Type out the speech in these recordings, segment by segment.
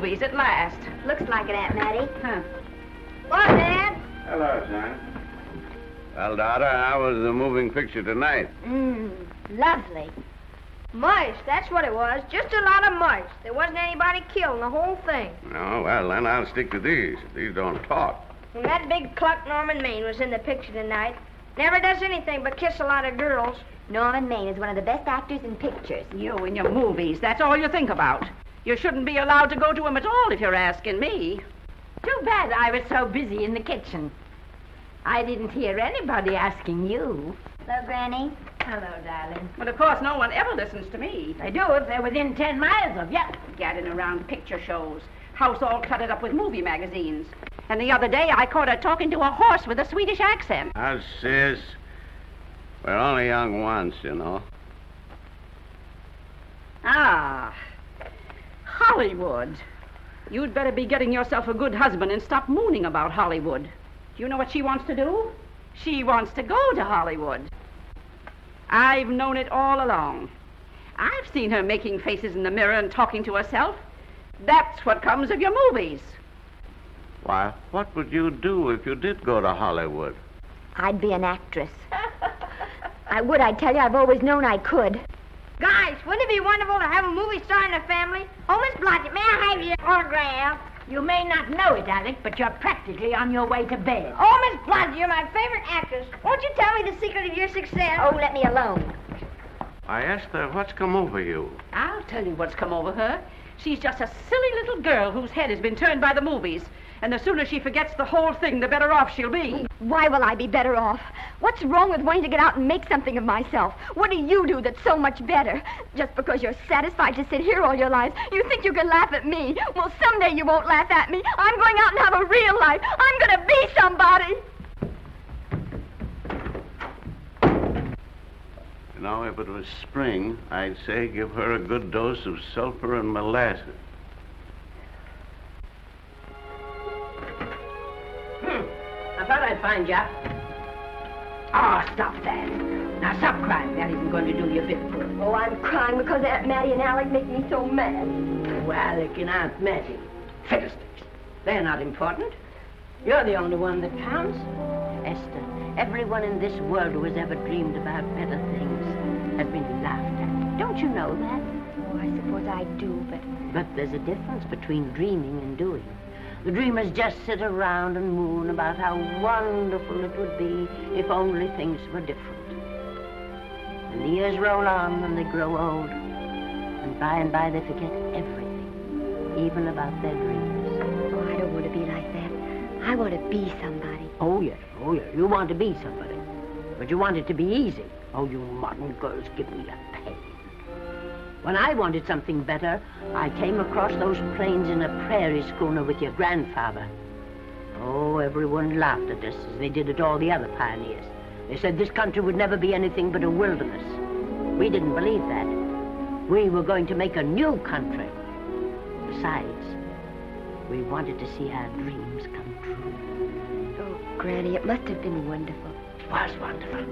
movies at last. Looks like it, Aunt Mattie. Huh. What, Dad? Hello, son. Well, daughter, how was the moving picture tonight? Lovely. Mice, that's what it was. Just a lot of mice. There wasn't anybody killed in the whole thing. No, well, then I'll stick to these. These don't talk. And that big cluck Norman Maine was in the picture tonight. Never does anything but kiss a lot of girls. Norman Maine is one of the best actors in pictures. You and your movies, that's all you think about. You shouldn't be allowed to go to him at all if you're asking me. Too bad I was so busy in the kitchen. I didn't hear anybody asking you. Hello, Granny. Hello, darling. But of course, no one ever listens to me. They do if they're within 10 miles of you. Gadding around picture shows. House all cluttered up with movie magazines. And the other day, I caught her talking to a horse with a Swedish accent. Now, sis, we're only young once, you know. Ah, Hollywood. You'd better be getting yourself a good husband and stop mooning about Hollywood. Do you know what she wants to do? She wants to go to Hollywood. I've known it all along. I've seen her making faces in the mirror and talking to herself. That's what comes of your movies. Why, what would you do if you did go to Hollywood? I'd be an actress. I would, I tell you. I've always known I could. Guys, wouldn't it be wonderful to have a movie star in the family? Oh, Miss Blodgett, may I have your autograph? You may not know it, Alec, but you're practically on your way to bed. Oh, Miss Blodgett, you're my favorite actress. Won't you tell me the secret of your success? Oh, let me alone. I asked her, what's come over you? I'll tell you what's come over her. She's just a silly little girl whose head has been turned by the movies. And the sooner she forgets the whole thing, the better off she'll be. Why will I be better off? What's wrong with wanting to get out and make something of myself? What do you do that's so much better? Just because you're satisfied to sit here all your lives, you think you can laugh at me. Well, someday you won't laugh at me. I'm going out and have a real life. I'm going to be somebody. You know, if it was spring, I'd say give her a good dose of sulfur and molasses. I thought I'd find you. Oh, stop that. Now, stop crying. That isn't going to do you a bit of good. Oh, I'm crying because Aunt Mattie and Alec make me so mad. Oh, Alec and Aunt Mattie. Fiddlesticks. They're not important. You're the only one that counts. Esther, everyone in this world who has ever dreamed about better things has been laughed at. Don't you know that? Oh, I suppose I do, But there's a difference between dreaming and doing. The dreamers just sit around and moon about how wonderful it would be if only things were different. And the years roll on and they grow old. And by they forget everything, even about their dreams. Oh, I don't want to be like that. I want to be somebody. Oh, yeah. You want to be somebody. But you want it to be easy. Oh, you modern girls give me a pain. When I wanted something better, I came across those plains in a prairie schooner with your grandfather. Oh, everyone laughed at us as they did at all the other pioneers. They said this country would never be anything but a wilderness. We didn't believe that. We were going to make a new country. Besides, we wanted to see our dreams come true. Oh, Granny, it must have been wonderful. It was wonderful.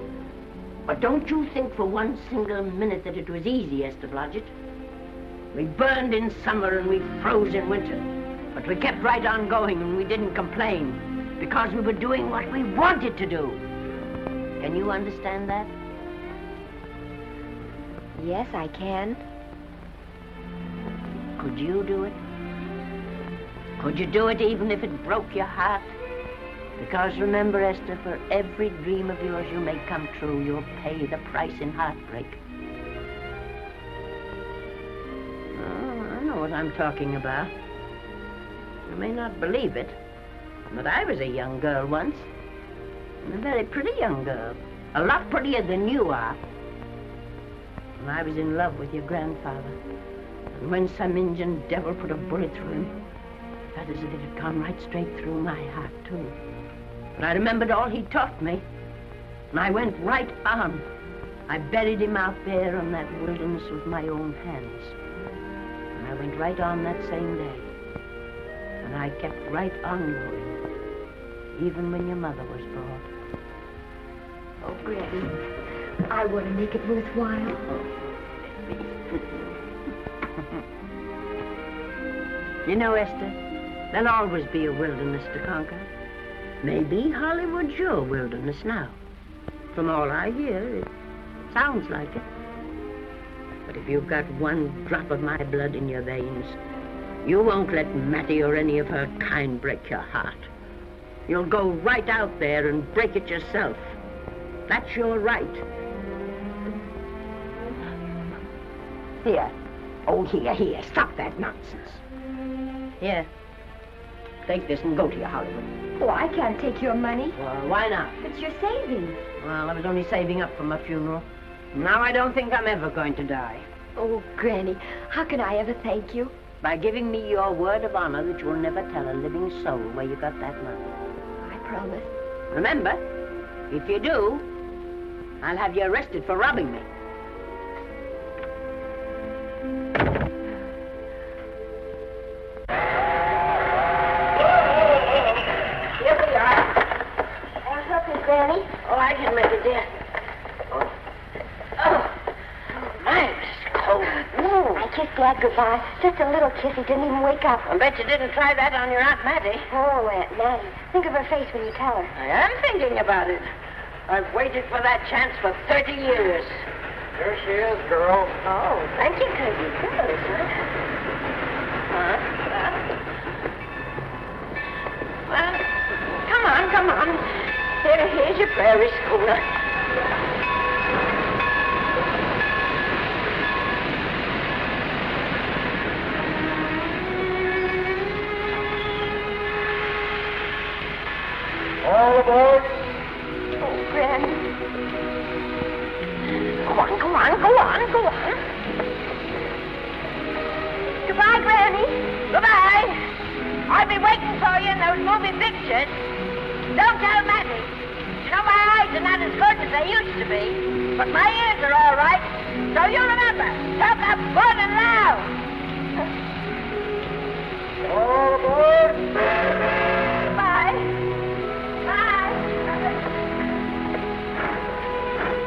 But don't you think for one single minute that it was easy, Esther Blodgett. We burned in summer and we froze in winter. But we kept right on going and we didn't complain because we were doing what we wanted to do. Can you understand that? Yes, I can. Could you do it? Could you do it even if it broke your heart? Because remember, Esther, for every dream of yours you make come true, you'll pay the price in heartbreak. Oh, I know what I'm talking about. You may not believe it, but I was a young girl once. And a very pretty young girl. A lot prettier than you are. And I was in love with your grandfather. And when some Indian devil put a bullet through him, I felt as if it had gone right straight through my heart, too. But I remembered all he taught me, and I went right on. I buried him out there in that wilderness with my own hands. And I went right on that same day. And I kept right on going, even when your mother was born. Oh, Granny, I want to make it worthwhile. You know, Esther, there'll always be a wilderness to conquer. Maybe Hollywood's your wilderness now. From all I hear, it sounds like it. But if you've got one drop of my blood in your veins, you won't let Mattie or any of her kind break your heart. You'll go right out there and break it yourself. That's your right. Here. Oh, here. Stop that nonsense. Here. Take this and go to your Hollywood. Oh, I can't take your money. Well, why not? It's your savings. Well, I was only saving up for my funeral. Now I don't think I'm ever going to die. Oh, Granny, how can I ever thank you? By giving me your word of honor that you'll never tell a living soul where you got that money. I promise. Remember, if you do, I'll have you arrested for robbing me. Here we are. Want help me, Granny? Oh, I can make it, dear. Oh, nice. Cold. I kissed Dad goodbye. Just a little kiss. He didn't even wake up. I bet you didn't try that on your Aunt Mattie. Oh, Aunt Mattie. Think of her face when you tell her. I am thinking about it. I've waited for that chance for 30 years. Here she is, girl. Oh, thank you, Cousin. Good, Well, come on. Here's your prairie schooner. All aboard. Oh, Granny. Go on. Goodbye, Granny. Goodbye. I'll be waiting for you in those movie pictures. Don't tell Mattie. You know, my eyes are not as good as they used to be, but my ears are all right. So you remember, talk up good and loud. All aboard. Goodbye. Bye.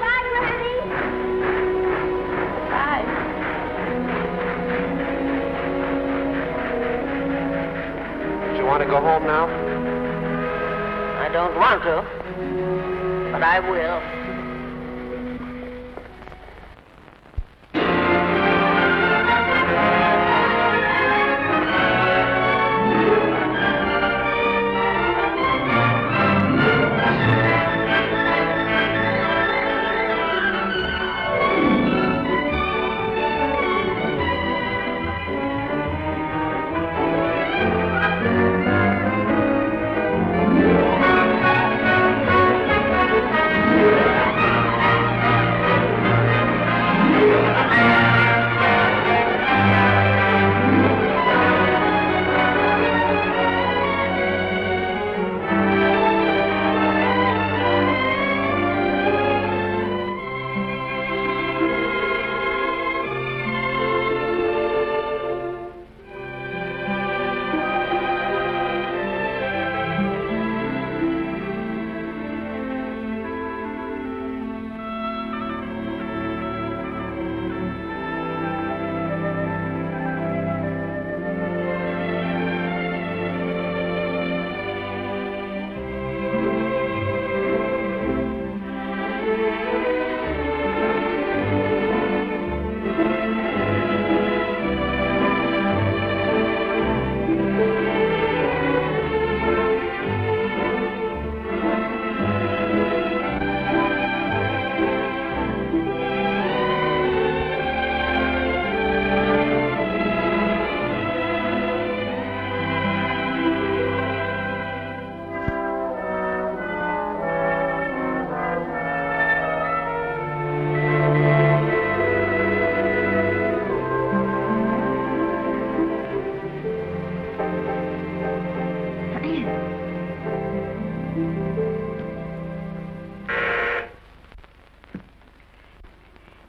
Bye, Granny. Bye. Do you want to go home now? I don't want to, but I will.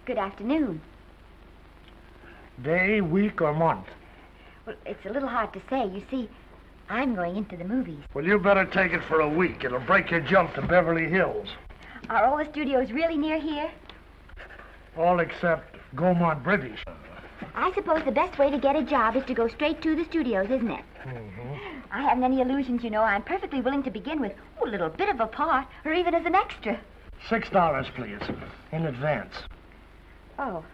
Good afternoon. Day, week, or month? Well, it's a little hard to say. You see, I'm going into the movies. Well, you better take it for a week. It'll break your jump to Beverly Hills. Are all the studios really near here? All except Gaumont British. I suppose the best way to get a job is to go straight to the studios, isn't it? Mm-hmm. I haven't any illusions, you know. I'm perfectly willing to begin with a little bit of a part, or even as an extra. $6, please, in advance. Oh.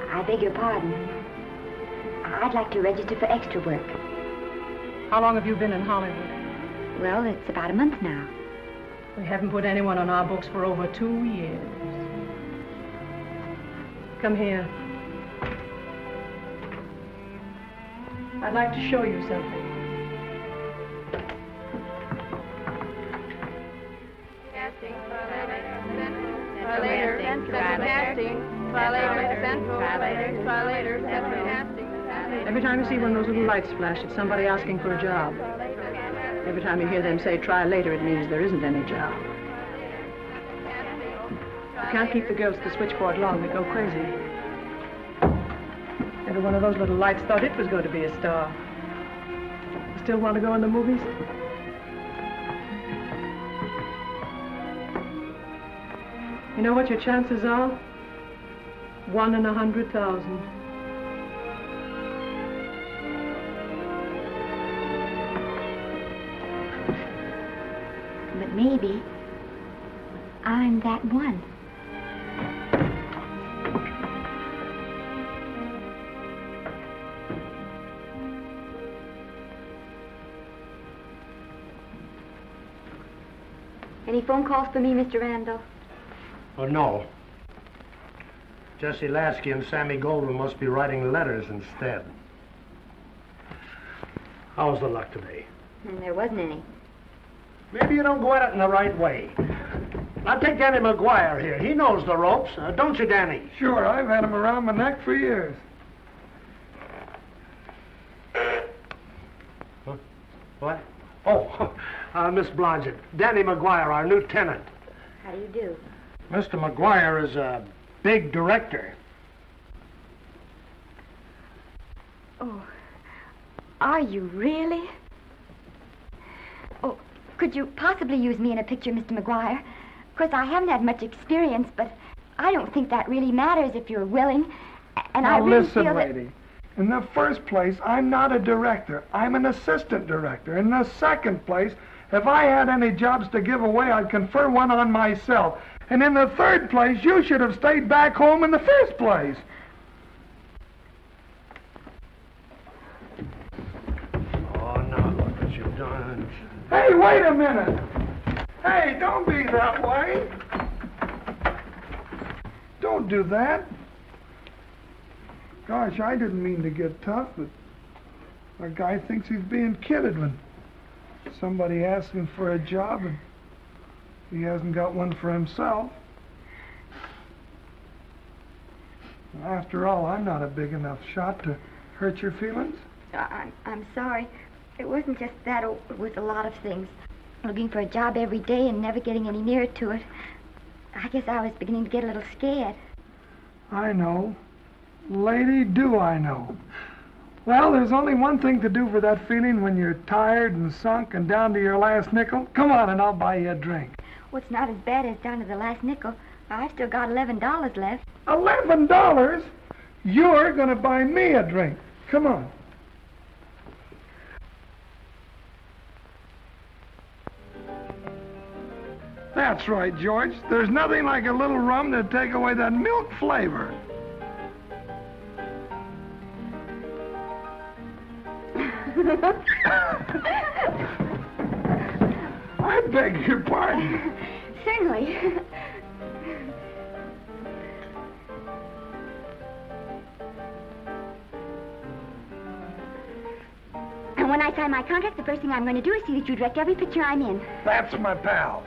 I beg your pardon. I'd like to register for extra work. How long have you been in Hollywood? Well, it's about a month now. We haven't put anyone on our books for over 2 years. Come here. I'd like to show you something. Casting, try later, central casting. Every time you see one of those little lights flash, it's somebody asking for a job. Every time you hear them say, try later, it means there isn't any job. You can't keep the girls at the switchboard long. They go crazy. Every one of those little lights thought it was going to be a star. Still want to go in the movies? You know what your chances are? 1 in 100,000. But maybe I'm that one. Any phone calls for me, Mr. Randall? Oh, no. Jesse Lasky and Sammy Goldwyn must be writing letters instead. How's the luck today? There wasn't any. Maybe you don't go at it in the right way. Now take Danny McGuire here. He knows the ropes. Don't you, Danny? Sure, I've had him around my neck for years. Huh? What? Oh, Miss Blodgett. Danny McGuire, our new tenant. How do you do? Mr. McGuire is a big director. Oh, are you really? Oh, could you possibly use me in a picture, Mr. McGuire? Of course, I haven't had much experience, but I don't think that really matters if you're willing. And Now I really listen, feel that... lady. In the first place, I'm not a director. I'm an assistant director. In the second place, if I had any jobs to give away, I'd confer one on myself. And in the third place, you should have stayed back home in the first place. Oh, now look what you've done. Hey, wait a minute. Hey, don't be that way. Don't do that. Gosh, I didn't mean to get tough, but a guy thinks he's being kidded when somebody asks him for a job and he hasn't got one for himself. After all, I'm not a big enough shot to hurt your feelings. I'm sorry. It wasn't just that. It was a lot of things. Looking for a job every day and never getting any nearer to it. I guess I was beginning to get a little scared. I know. Lady, do I know. Well, there's only one thing to do for that feeling when you're tired and sunk and down to your last nickel. Come on and I'll buy you a drink. Well, it's not as bad as down to the last nickel. I've still got $11 left. $11? You're going to buy me a drink. Come on. That's right, George. There's nothing like a little rum to take away that milk flavor. I beg your pardon. Certainly. And when I sign my contract, the first thing I'm going to do is see that you direct every picture I'm in. That's my pal.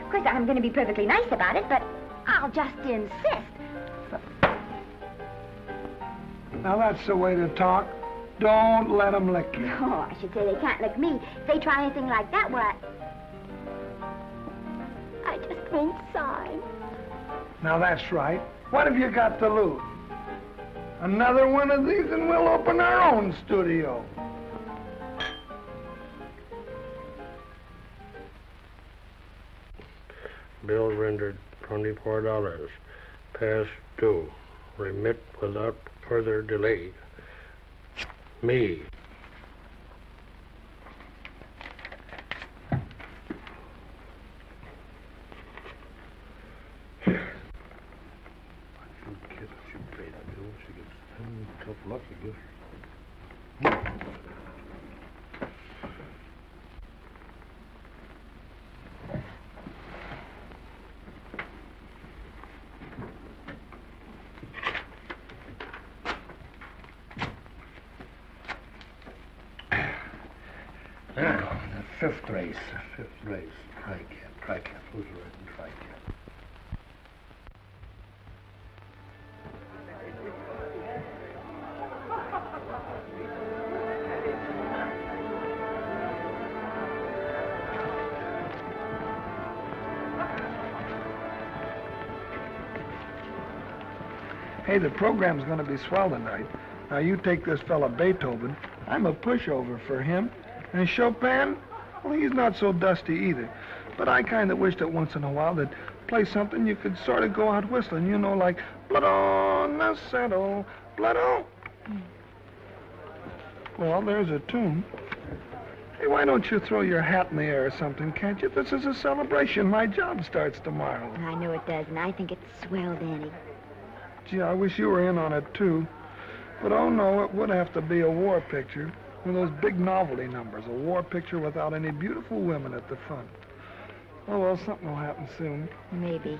Of course, I'm going to be perfectly nice about it, but I'll just insist. Now, that's the way to talk. Don't let them lick you. Oh, I should say they can't lick me. If they try anything like that, well, I just won't sign. Now, that's right. What have you got to lose? Another one of these and we'll open our own studio. Bill rendered $24. Past due. Remit without further delay. Me. Fifth race. Tri-cat. Who's written tri-cat? Hey, the program's going to be swell tonight. Now, you take this fella Beethoven. I'm a pushover for him. And Chopin, well, he's not so dusty either. But I kind of wish that once in a while they'd play something you could sort of go out whistling, you know, like Blood on the Saddle, Blood on. Well, there's a tune. Hey, why don't you throw your hat in the air or something, can't you? This is a celebration. My job starts tomorrow. I know it does, and I think it's swell, Danny. Gee, I wish you were in on it, too. But, oh, no, it would have to be a war picture. One of those big novelty numbers, a war picture without any beautiful women at the front. Oh, well, something will happen soon. Maybe.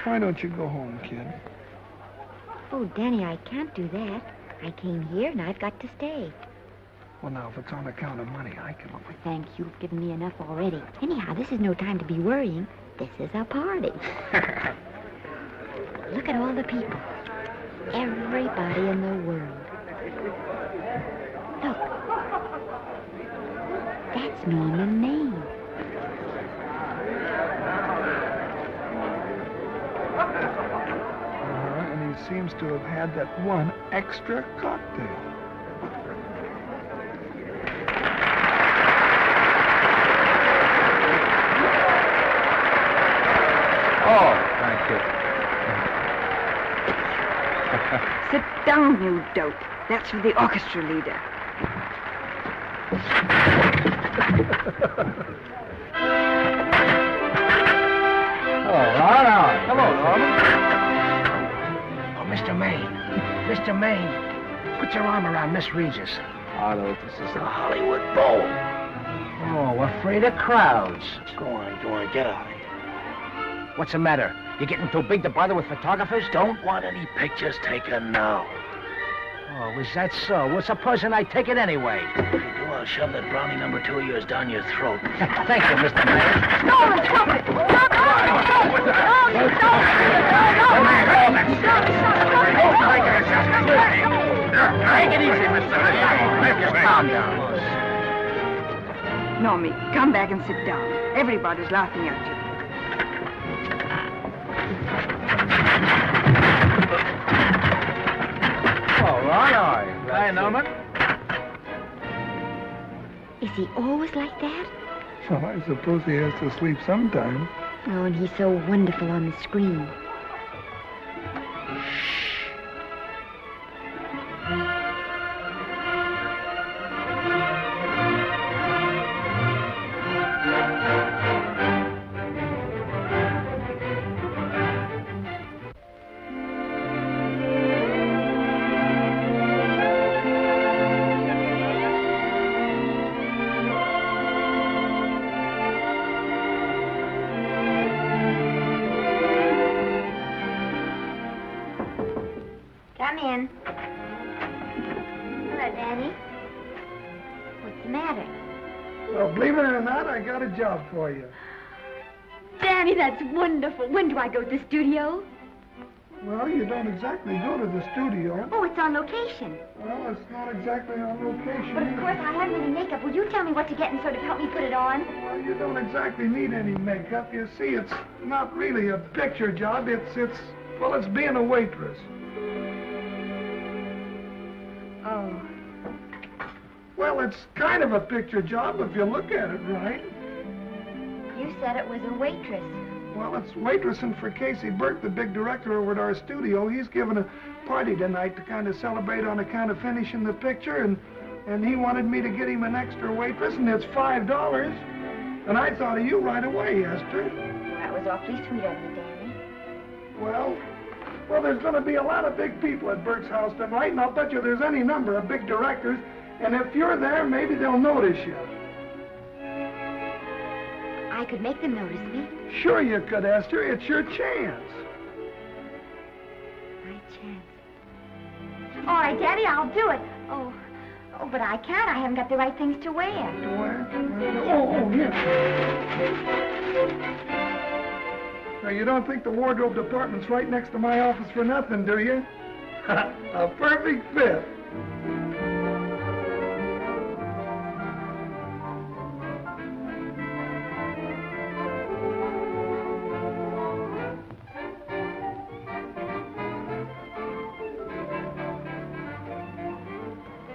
Why don't you go home, kid? Oh, Danny, I can't do that. I came here, and I've got to stay. Well, now, if it's on account of money, I can... Well, thanks. You've given me enough already. Anyhow, this is no time to be worrying. This is a party. Look at all the people. Everybody in the world. Look. That's me and Maine. And he seems to have had that one extra cocktail. Oh, thank you. Sit down, you dope. That's for the orchestra leader. All right. Hello, Norman. Oh, Mr. Maine. Mr. Maine, put your arm around Miss Regis. Adolphe, this is The Hollywood Bowl. Oh, afraid of crowds. Go on, get out of here. What's the matter? You getting too big to bother with photographers? Don't want any pictures taken now. Oh, is that so? Well, supposing I take it anyway. If you do, I'll shove that brownie number 2 of yours down your throat. Thank you, Mr. Mayor. No, stop it! Take it easy, Mr. Mayor. Calm down. Normie, come back and sit down. Everybody's laughing at you. All right. Hi, Norman. Is he always like that? Well, I suppose he has to sleep sometime. Oh, and he's so wonderful on the screen. Come in. Danny. What's the matter? Well, believe it or not, I got a job for you. Danny, that's wonderful. When do I go to the studio? Well, you don't exactly go to the studio. Oh, it's on location. Well, it's not exactly on location. But of course, I haven't any makeup. Will you tell me what to get and sort of help me put it on? Well, you don't exactly need any makeup. You see, it's not really a picture job. It's being a waitress. Oh. Well, it's kind of a picture job if you look at it right. You said it was a waitress. Well, it's waitressing for Casey Burke, the big director over at our studio. He's giving a party tonight to kind of celebrate on account of finishing the picture, and he wanted me to get him an extra waitress, and it's $5. And I thought of you right away, Esther. Well, that was awfully sweet of you, Danny. Well, there's going to be a lot of big people at Burke's house tonight, and I'll bet you there's any number of big directors, and if you're there, maybe they'll notice you. I could make them notice me. Sure you could, Esther. It's your chance. My chance. All right, Daddy, I'll do it. Oh, but I can't. I haven't got the right things to wear. To wear? Oh, yeah. Now, you don't think the wardrobe department's right next to my office for nothing, do you? A perfect fit.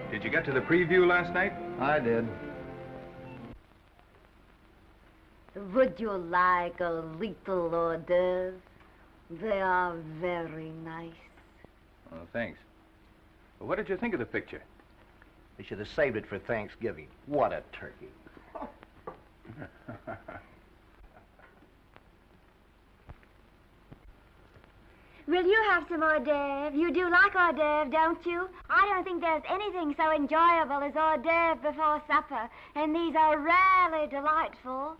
Did you get to the preview last night? I did. Would you like a little hors d'oeuvre? They are very nice. Oh, thanks. Well, what did you think of the picture? They should have saved it for Thanksgiving. What a turkey. Will you have some hors d'oeuvre? You do like hors d'oeuvre, don't you? I don't think there's anything so enjoyable as hors d'oeuvre before supper, and these are rarely delightful.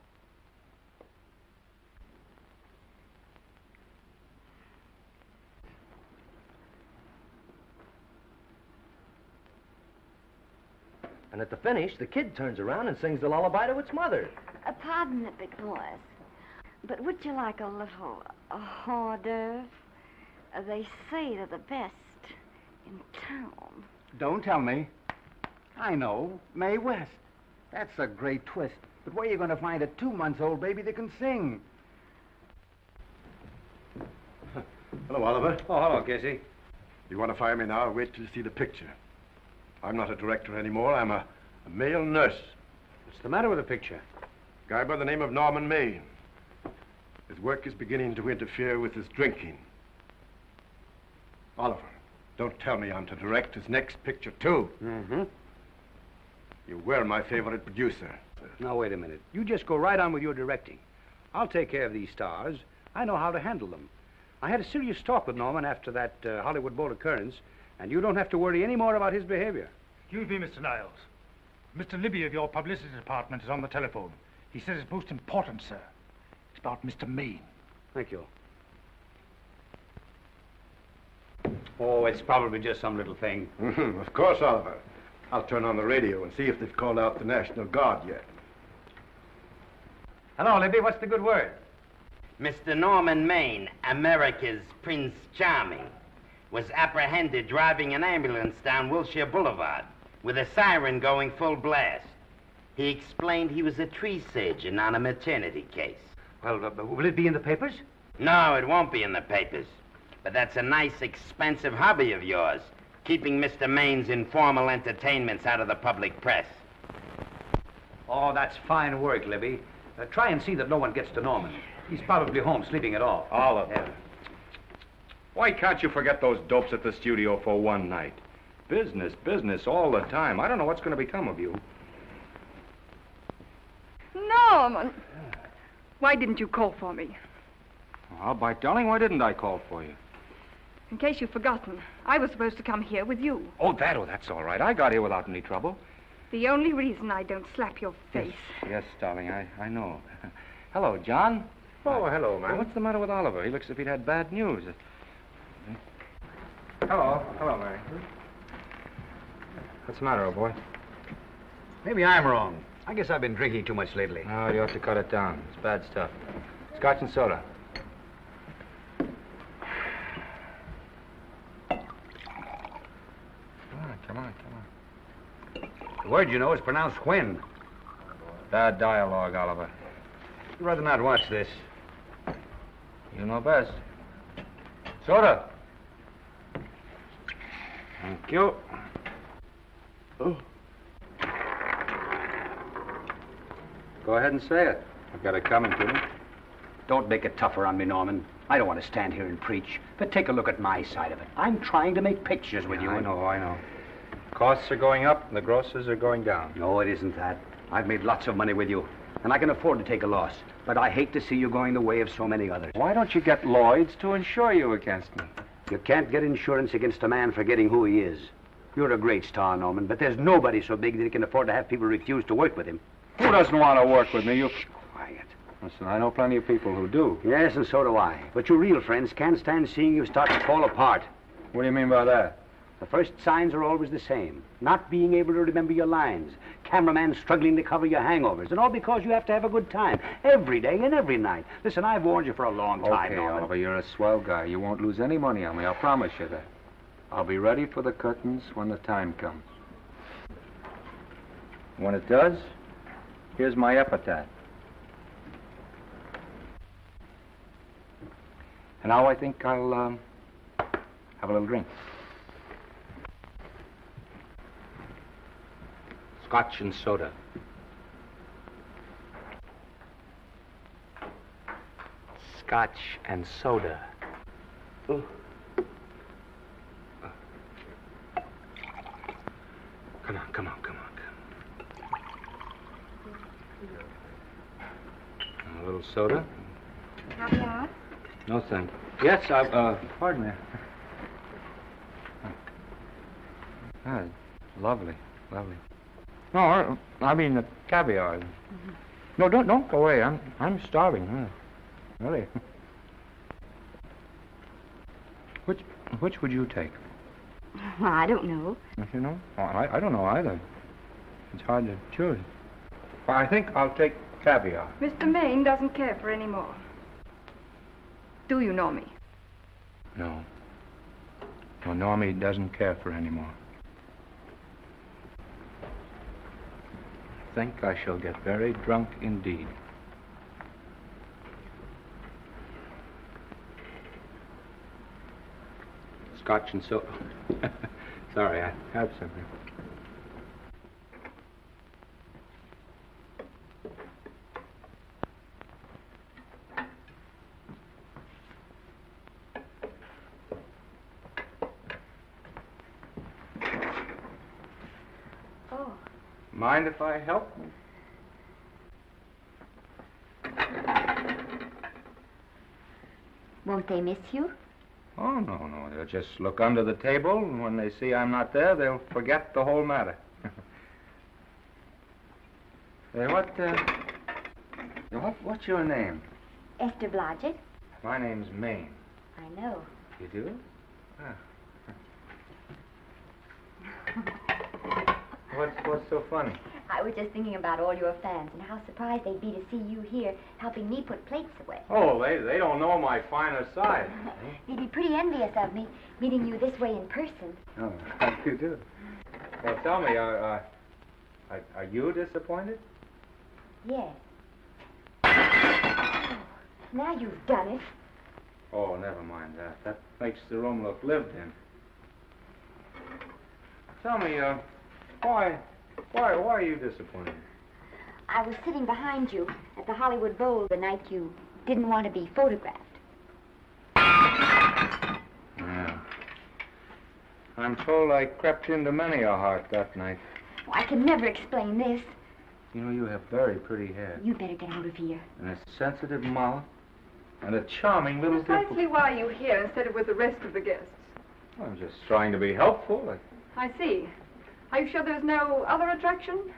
And at the finish, the kid turns around and sings the lullaby to its mother. Pardon the big boys, but would you like a little hors d'oeuvre? They say they're the best in town. Don't tell me. I know. Mae West. That's a great twist. But where are you going to find a 2-month-old baby that can sing? Hello, Oliver. Oh, hello, Casey. You want to fire me now or wait till you see the picture? I'm not a director anymore. I'm a male nurse. What's the matter with the picture? Guy by the name of Norman May. His work is beginning to interfere with his drinking. Oliver, don't tell me I'm to direct his next picture, too. Mm-hmm. You were my favorite producer. Now, wait a minute. You just go right on with your directing. I'll take care of these stars. I know how to handle them. I had a serious talk with Norman after that Hollywood Bowl occurrence, and you don't have to worry any more about his behavior. Excuse me, Mr. Niles. Mr. Libby of your publicity department is on the telephone. He says it's most important, sir. It's about Mr. Maine. Thank you. Oh, it's probably just some little thing. Of course, Oliver. I'll turn on the radio and see if they've called out the National Guard yet. Hello, Libby. What's the good word? Mr. Norman Maine, America's Prince Charming, was apprehended driving an ambulance down Wilshire Boulevard with a siren going full blast. He explained he was a tree surgeon on a maternity case. Well, will it be in the papers? No, it won't be in the papers. But that's a nice, expensive hobby of yours, keeping Mr. Maine's informal entertainments out of the public press. Oh, that's fine work, Libby. Try and see that no one gets to Norman. He's probably home sleeping it off. Oliver. Yeah. Why can't you forget those dopes at the studio for one night? Business, business all the time. I don't know what's going to become of you. Norman! Why didn't you call for me? Well, by darling, why didn't I call for you? In case you've forgotten, I was supposed to come here with you. Oh, that's all right. I got here without any trouble. The only reason I don't slap your face. Yes, darling, I know. Hello, John. Oh, hello, man. What's the matter with Oliver? He looks as if he'd had bad news. Hello, Mary. What's the matter, old boy? Maybe I'm wrong. I guess I've been drinking too much lately. Oh, you ought to cut it down. It's bad stuff. Scotch and soda. Come on. The word, you know, is pronounced when. Bad dialogue, Oliver. I'd rather not watch this. You know best. Soda. Thank you. Oh. Go ahead and say it. I've got it coming to me. Don't make it tougher on me, Norman. I don't want to stand here and preach, but take a look at my side of it. I'm trying to make pictures with you. I know. Costs are going up and the grosses are going down. No, it isn't that. I've made lots of money with you, and I can afford to take a loss. But I hate to see you going the way of so many others. Why don't you get Lloyd's to insure you against me? You can't get insurance against a man forgetting who he is. You're a great star, Norman, but there's nobody so big that he can afford to have people refuse to work with him. Who doesn't want to work with me? You... Quiet. Listen, I know plenty of people who do. Yes, and so do I. But your real friends can't stand seeing you start to fall apart. What do you mean by that? The first signs are always the same. Not being able to remember your lines. Cameraman struggling to cover your hangovers. And all because you have to have a good time. Every day and every night. Listen, I've warned you for a long time, Okay, Norman. Oliver, you're a swell guy. You won't lose any money on me. I'll promise you that. I'll be ready for the curtains when the time comes. When it does, here's my epitaph. And now I think I'll have a little drink. Scotch and soda. Scotch and soda. Ooh. Come on. A little soda? Caviar? No, thank you. Yes, pardon me. Ah, lovely. No, I mean the caviar. Mm-hmm. No, don't go away. I'm starving. Really. Which would you take? Well, I don't know. Don't you know? I don't know either. It's hard to choose. Well, I think I'll take caviar. Mr. Maine doesn't care for any more. Do you know me? No. No, Normie doesn't care for any more. I think I shall get very drunk indeed. Scotch and soda. Sorry, I have something. Oh. Mind if I help? Won't they miss you? Oh, no. They'll just look under the table, and when they see I'm not there, they'll forget the whole matter. Hey, what's your name? Esther Blodgett. My name's Maine. I know. You do? What's so funny? I was just thinking about all your fans and how surprised they'd be to see you here helping me put plates away. Oh, they don't know my finer side. They'd be pretty envious of me, meeting you this way in person. Oh, you do? Well, tell me, are you disappointed? Yes. Oh, now you've done it. Oh, never mind that. That makes the room look lived in. Tell me, why are you disappointed? I was sitting behind you at the Hollywood Bowl the night you didn't want to be photographed. Yeah. I'm told I crept into many a heart that night. Oh, I can never explain this. You know, you have very pretty hair. You'd better get out of here. And a sensitive mouth. And a charming little Precisely why are you here instead of with the rest of the guests? I'm just trying to be helpful. I see. Are you sure there's no other attraction?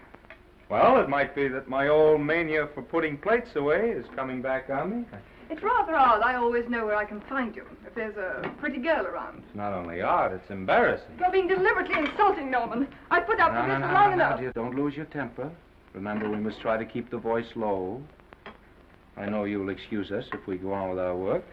Well, it might be that my old mania for putting plates away is coming back on me. It's rather odd. I always know where I can find you if there's a pretty girl around. It's not only odd, it's embarrassing. You're being deliberately insulting, Norman. I've put up with this for long enough. Dear, don't lose your temper. Remember, we must try to keep the voice low. I know you'll excuse us if we go on with our work.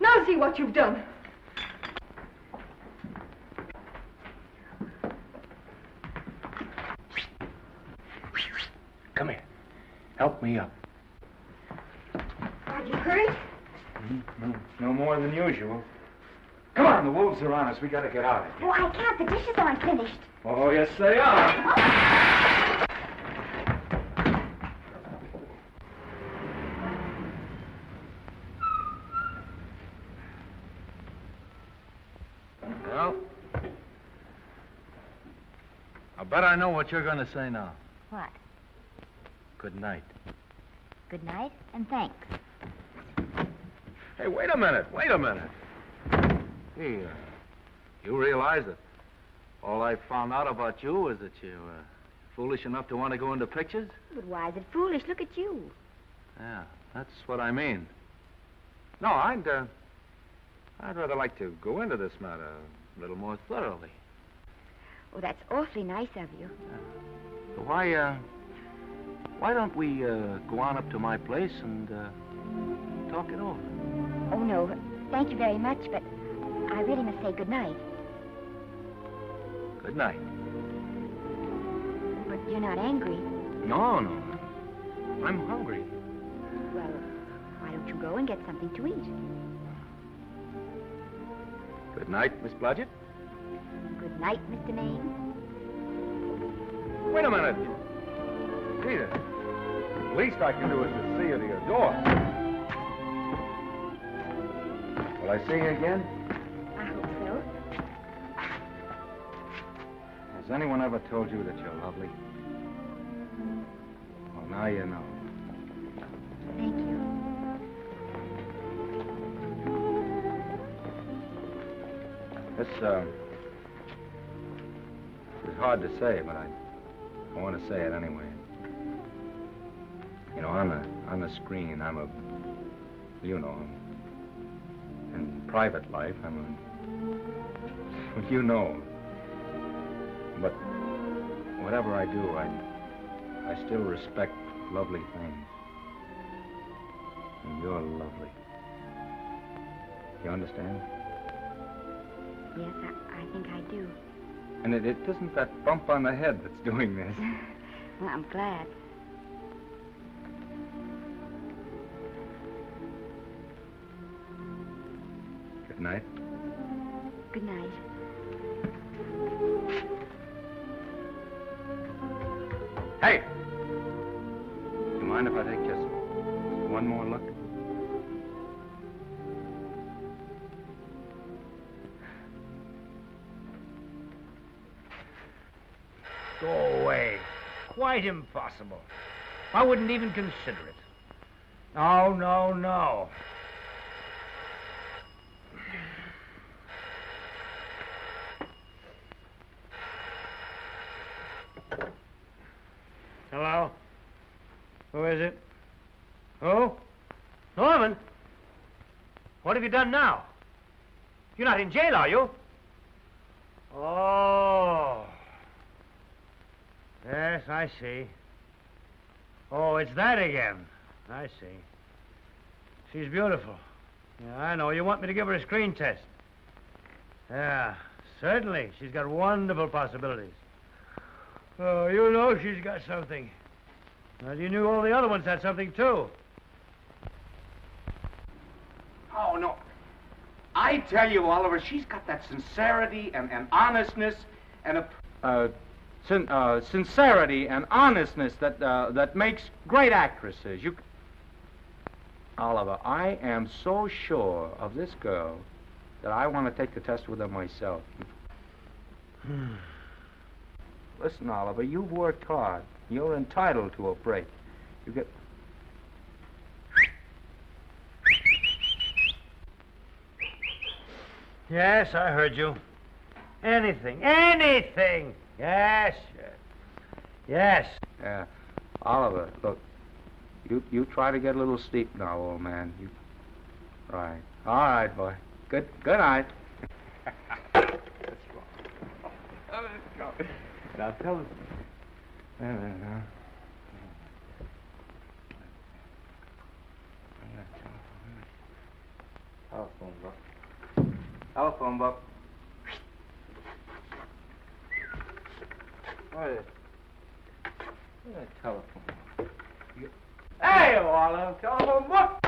Now see what you've done. Come here. Help me up. Are you hurt? No more than usual. Come on, the wolves are on us. We gotta get out of here. Oh, I can't. The dishes aren't finished. Oh, yes, they are. Well, I bet I know what you're going to say now. What? Good night. Good night, and thanks. Hey, wait a minute. Hey, you realize that all I found out about you is that you're foolish enough to want to go into pictures? But why is it foolish? Look at you. Yeah, that's what I mean. No, I'd rather like to go into this matter a little more thoroughly. Oh, that's awfully nice of you. So why don't we go on up to my place and talk it over? Oh, no. Thank you very much, but I really must say good night. Good night. But you're not angry. No. I'm hungry. Well, why don't you go and get something to eat? Good night, Miss Blodgett. Good night, Mr. Maine. Wait a minute. Peter, the least I can do is to see you to your door. Will I see you again? I hope so. Has anyone ever told you that you're lovely? Well, now you know. Thank you. This is hard to say, but I want to say it anyway. You know, on the screen, in private life, you know. But whatever I do, I still respect lovely things. And you're lovely. You understand? Yes, I think I do. And it isn't that bump on the head that's doing this. Well, I'm glad. Good night. Good night. Hey! Do you mind if I take just one more look? Go away. Quite impossible. I wouldn't even consider it. No. Hello? Who is it? Who? Norman? What have you done now? You're not in jail, are you? Oh. Yes, I see. Oh, it's that again. I see. She's beautiful. Yeah, I know. You want me to give her a screen test? Yeah, certainly. She's got wonderful possibilities. Oh, you know she's got something. Well, you knew all the other ones had something, too. Oh, no. I tell you, Oliver, she's got that sincerity and honestness and a... sincerity and honestness that makes great actresses. Oliver, I am so sure of this girl that I want to take the test with her myself. Listen, Oliver, you've worked hard. You're entitled to a break. You get... Yes, I heard you. Anything. Yes. Yes. Yeah. Oliver, look. You try to get a little sleep now, old man. Right. All right, boy. Good night. Now tell us. Telephone book. What is it? Telephone. Hey, Oliver, telephone book.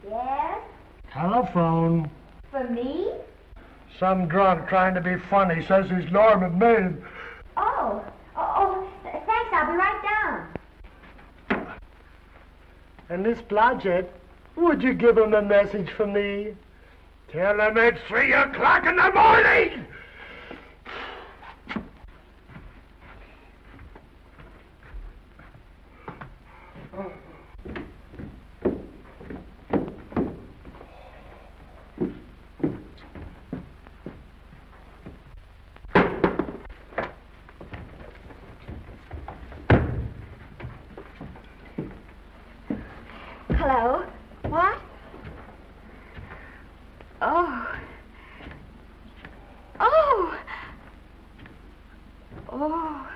Yes? Telephone. For me? Some drunk trying to be funny says he's Norman Maine. Oh, thanks. I'll be right down. And this Blodgett, would you give him a message for me? Tell him it's 3 o'clock in the morning! Hello? What? Oh. Oh. Oh.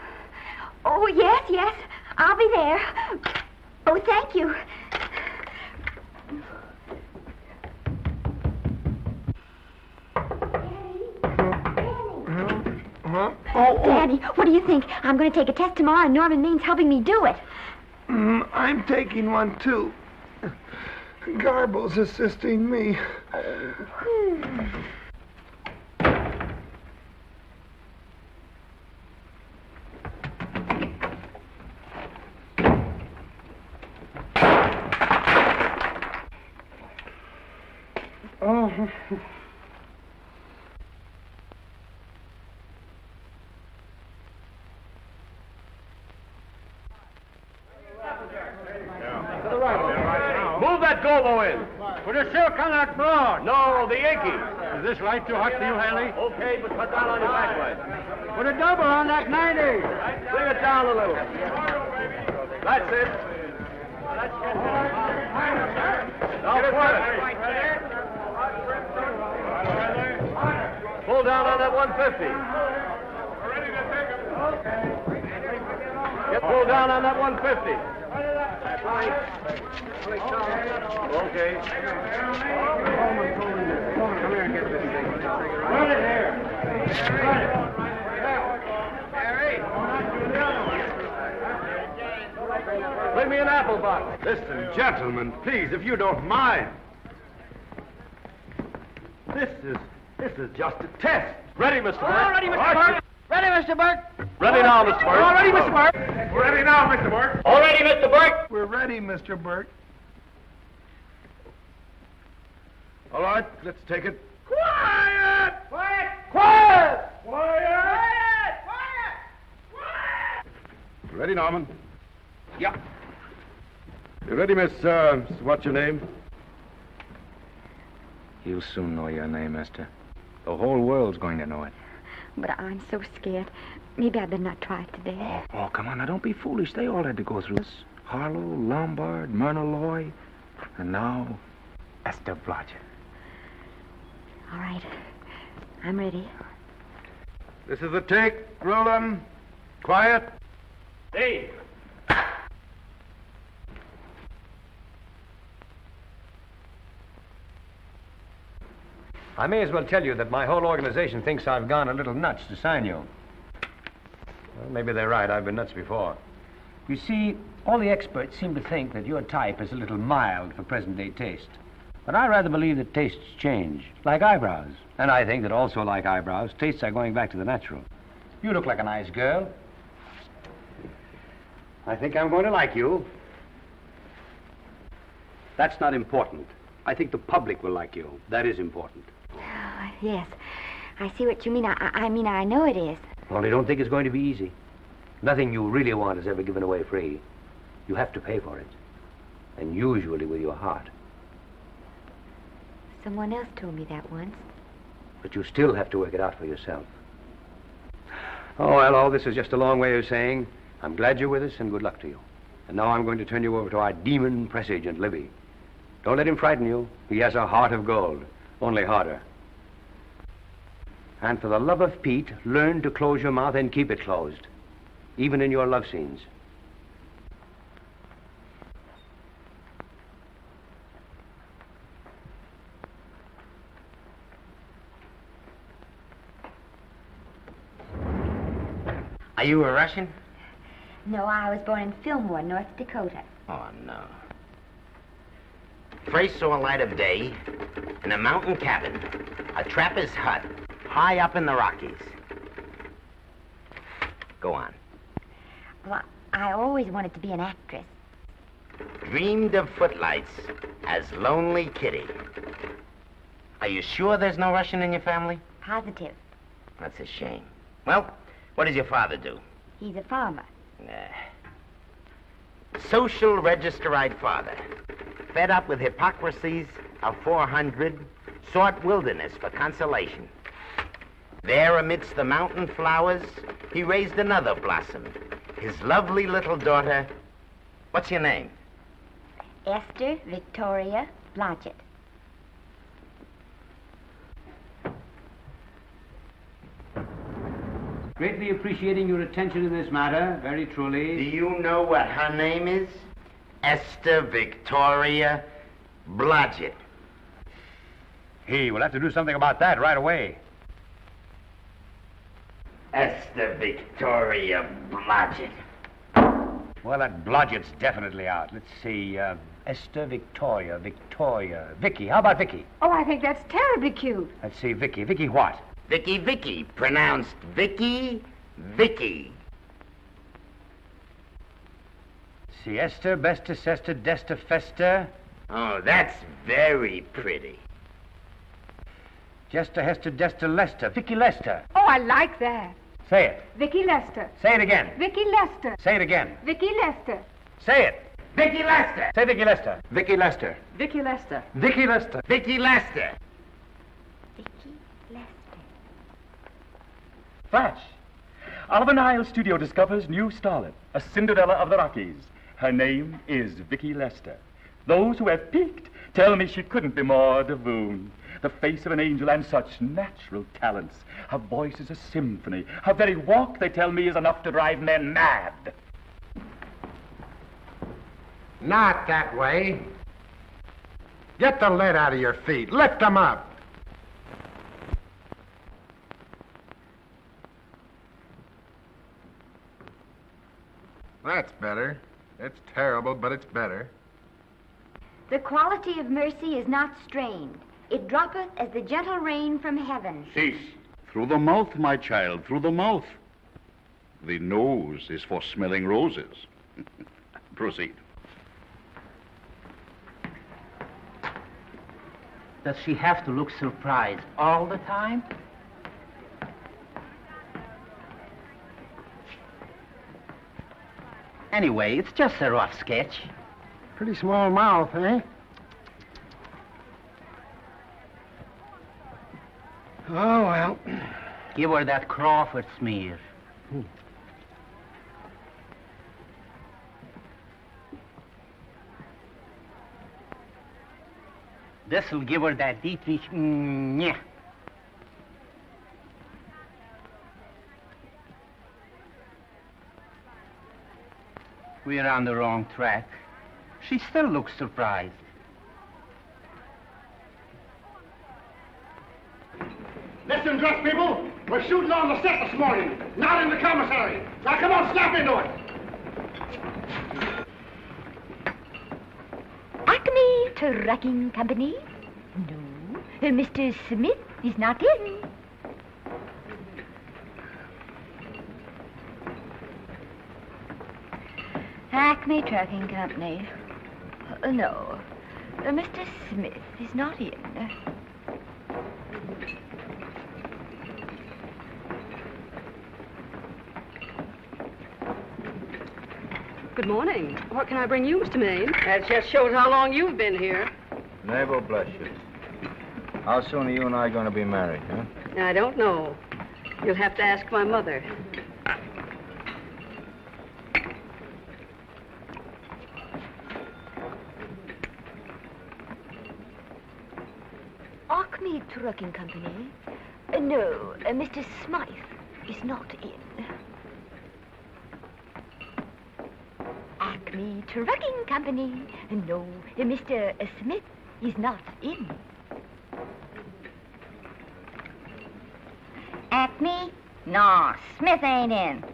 Oh, yes. I'll be there. Oh, thank you. Daddy, what do you think? I'm going to take a test tomorrow, and Norman Main's helping me do it. I'm taking one, too. Garble's assisting me. Oh. Move that Gobo in. Put a silk on that broad. No, the Yankee. Is this light too hot for you, Haley? Okay, but cut down on your backlight. Put a double on that 90. Bring it down a little. That's it. Now pull down on that 150. Get pulled down on that 150. Okay. Come here and get this thing. Run it here. Bring me an apple box. Listen, gentlemen, please, if you don't mind. This is just a test. Ready, Mr. Burke? All ready, Mr. Burke. Ready, Mr. Burke? Ready now, Mr. Burke. All ready, Mr. Burke. We're ready now, Mr. Burke. All ready, Mr. Burke? We're ready, Mr. Burke. All right, let's take it. Quiet! Quiet! Quiet! Quiet! Ready, Norman? Yeah. You ready, Miss, what's your name? You'll soon know your name, Esther. The whole world's going to know it. But I'm so scared. Maybe I better not try it today. Oh, come on, now don't be foolish. They all had to go through this. Harlow, Lombard, Myrna Loy, and now Esther Blodgett. All right. I'm ready. This is the take. Roll 'em. Quiet. Hey. I may as well tell you that my whole organization thinks I've gone a little nuts to sign you. Well, maybe they're right. I've been nuts before. You see, all the experts seem to think that your type is a little mild for present-day taste. But I rather believe that tastes change, like eyebrows. And I think that also, like eyebrows, tastes are going back to the natural. You look like a nice girl. I think I'm going to like you. That's not important. I think the public will like you. That is important. Oh, yes. I see what you mean. I mean, I know it is. Only don't think it's going to be easy. Nothing you really want is ever given away free. You have to pay for it. And usually with your heart. Someone else told me that once. But you still have to work it out for yourself. Oh, well, all this is just a long way of saying, I'm glad you're with us and good luck to you. And now I'm going to turn you over to our demon press agent, Libby. Don't let him frighten you. He has a heart of gold, only harder. And for the love of Pete, learn to close your mouth and keep it closed, even in your love scenes. Are you a Russian? No, I was born in Fillmore, North Dakota. Oh, no. First saw light of day in a mountain cabin, a trapper's hut, high up in the Rockies. Go on. Well, I always wanted to be an actress. Dreamed of footlights as Lonely Kitty. Are you sure there's no Russian in your family? Positive. That's a shame. Well, what does your father do? He's a farmer. Social register-eyed father. Fed up with hypocrisies of 400, sought wilderness for consolation. There amidst the mountain flowers, he raised another blossom. His lovely little daughter. What's your name? Esther Victoria Blodgett. Greatly appreciating your attention in this matter, very truly. Do you know what her name is? Esther Victoria Blodgett. Hey, we'll have to do something about that right away. Esther Victoria Blodgett. Well, that Blodgett's definitely out. Let's see, Esther Victoria, Vicky. How about Vicky? Oh, I think that's terribly cute. Let's see, Vicky. Vicky what? Vicky, pronounced Vicky. See, Esther, Besta, Sesta, Desta, Festa. Oh, that's very pretty. Jester, Hester, Desta, Lester. Vicky Lester. Oh, I like that. Say it. Vicky Lester. Say it again. Vicky Lester. Say it again. Vicky Lester. Say it. Vicky Lester. Say Vicky Lester. Vicky Lester. Vicky Lester. Vicky Lester. Vicky Lester. Vicky Lester. Flash. Oliver Nile Studio discovers new starlet, a Cinderella of the Rockies. Her name is Vicky Lester. Those who have peeked tell me she couldn't be more divoon. The face of an angel and such natural talents. Her voice is a symphony. Her very walk, they tell me, is enough to drive men mad. Not that way. Get the lead out of your feet. Lift them up. That's better. It's terrible, but it's better. The quality of mercy is not strained. It droppeth as the gentle rain from heaven. Cease. Through the mouth, my child, through the mouth. The nose is for smelling roses. Proceed. Does she have to look surprised all the time? Anyway, it's just a rough sketch. Pretty small mouth, eh? Oh, well. Give her that Crawford smear. This'll give her that Dietrich. Yeah. We're on the wrong track. She still looks surprised. Listen, drunk people. We're shooting on the set this morning, not in the commissary. Now, come on, snap into it. Acme Trucking Company? No. Mr. Smith is not in. Acme Trucking Company. No. Mr. Smith is not in. Good morning. What can I bring you, Mr. Maine? That just shows how long you've been here. Naval, bless you. How soon are you and I going to be married, huh? I don't know. You'll have to ask my mother. Acme Trucking Company? No, Mr. Smythe is not in. Acme Trucking Company? No, Mr. Smith is not in. Acme? No, Smith ain't in.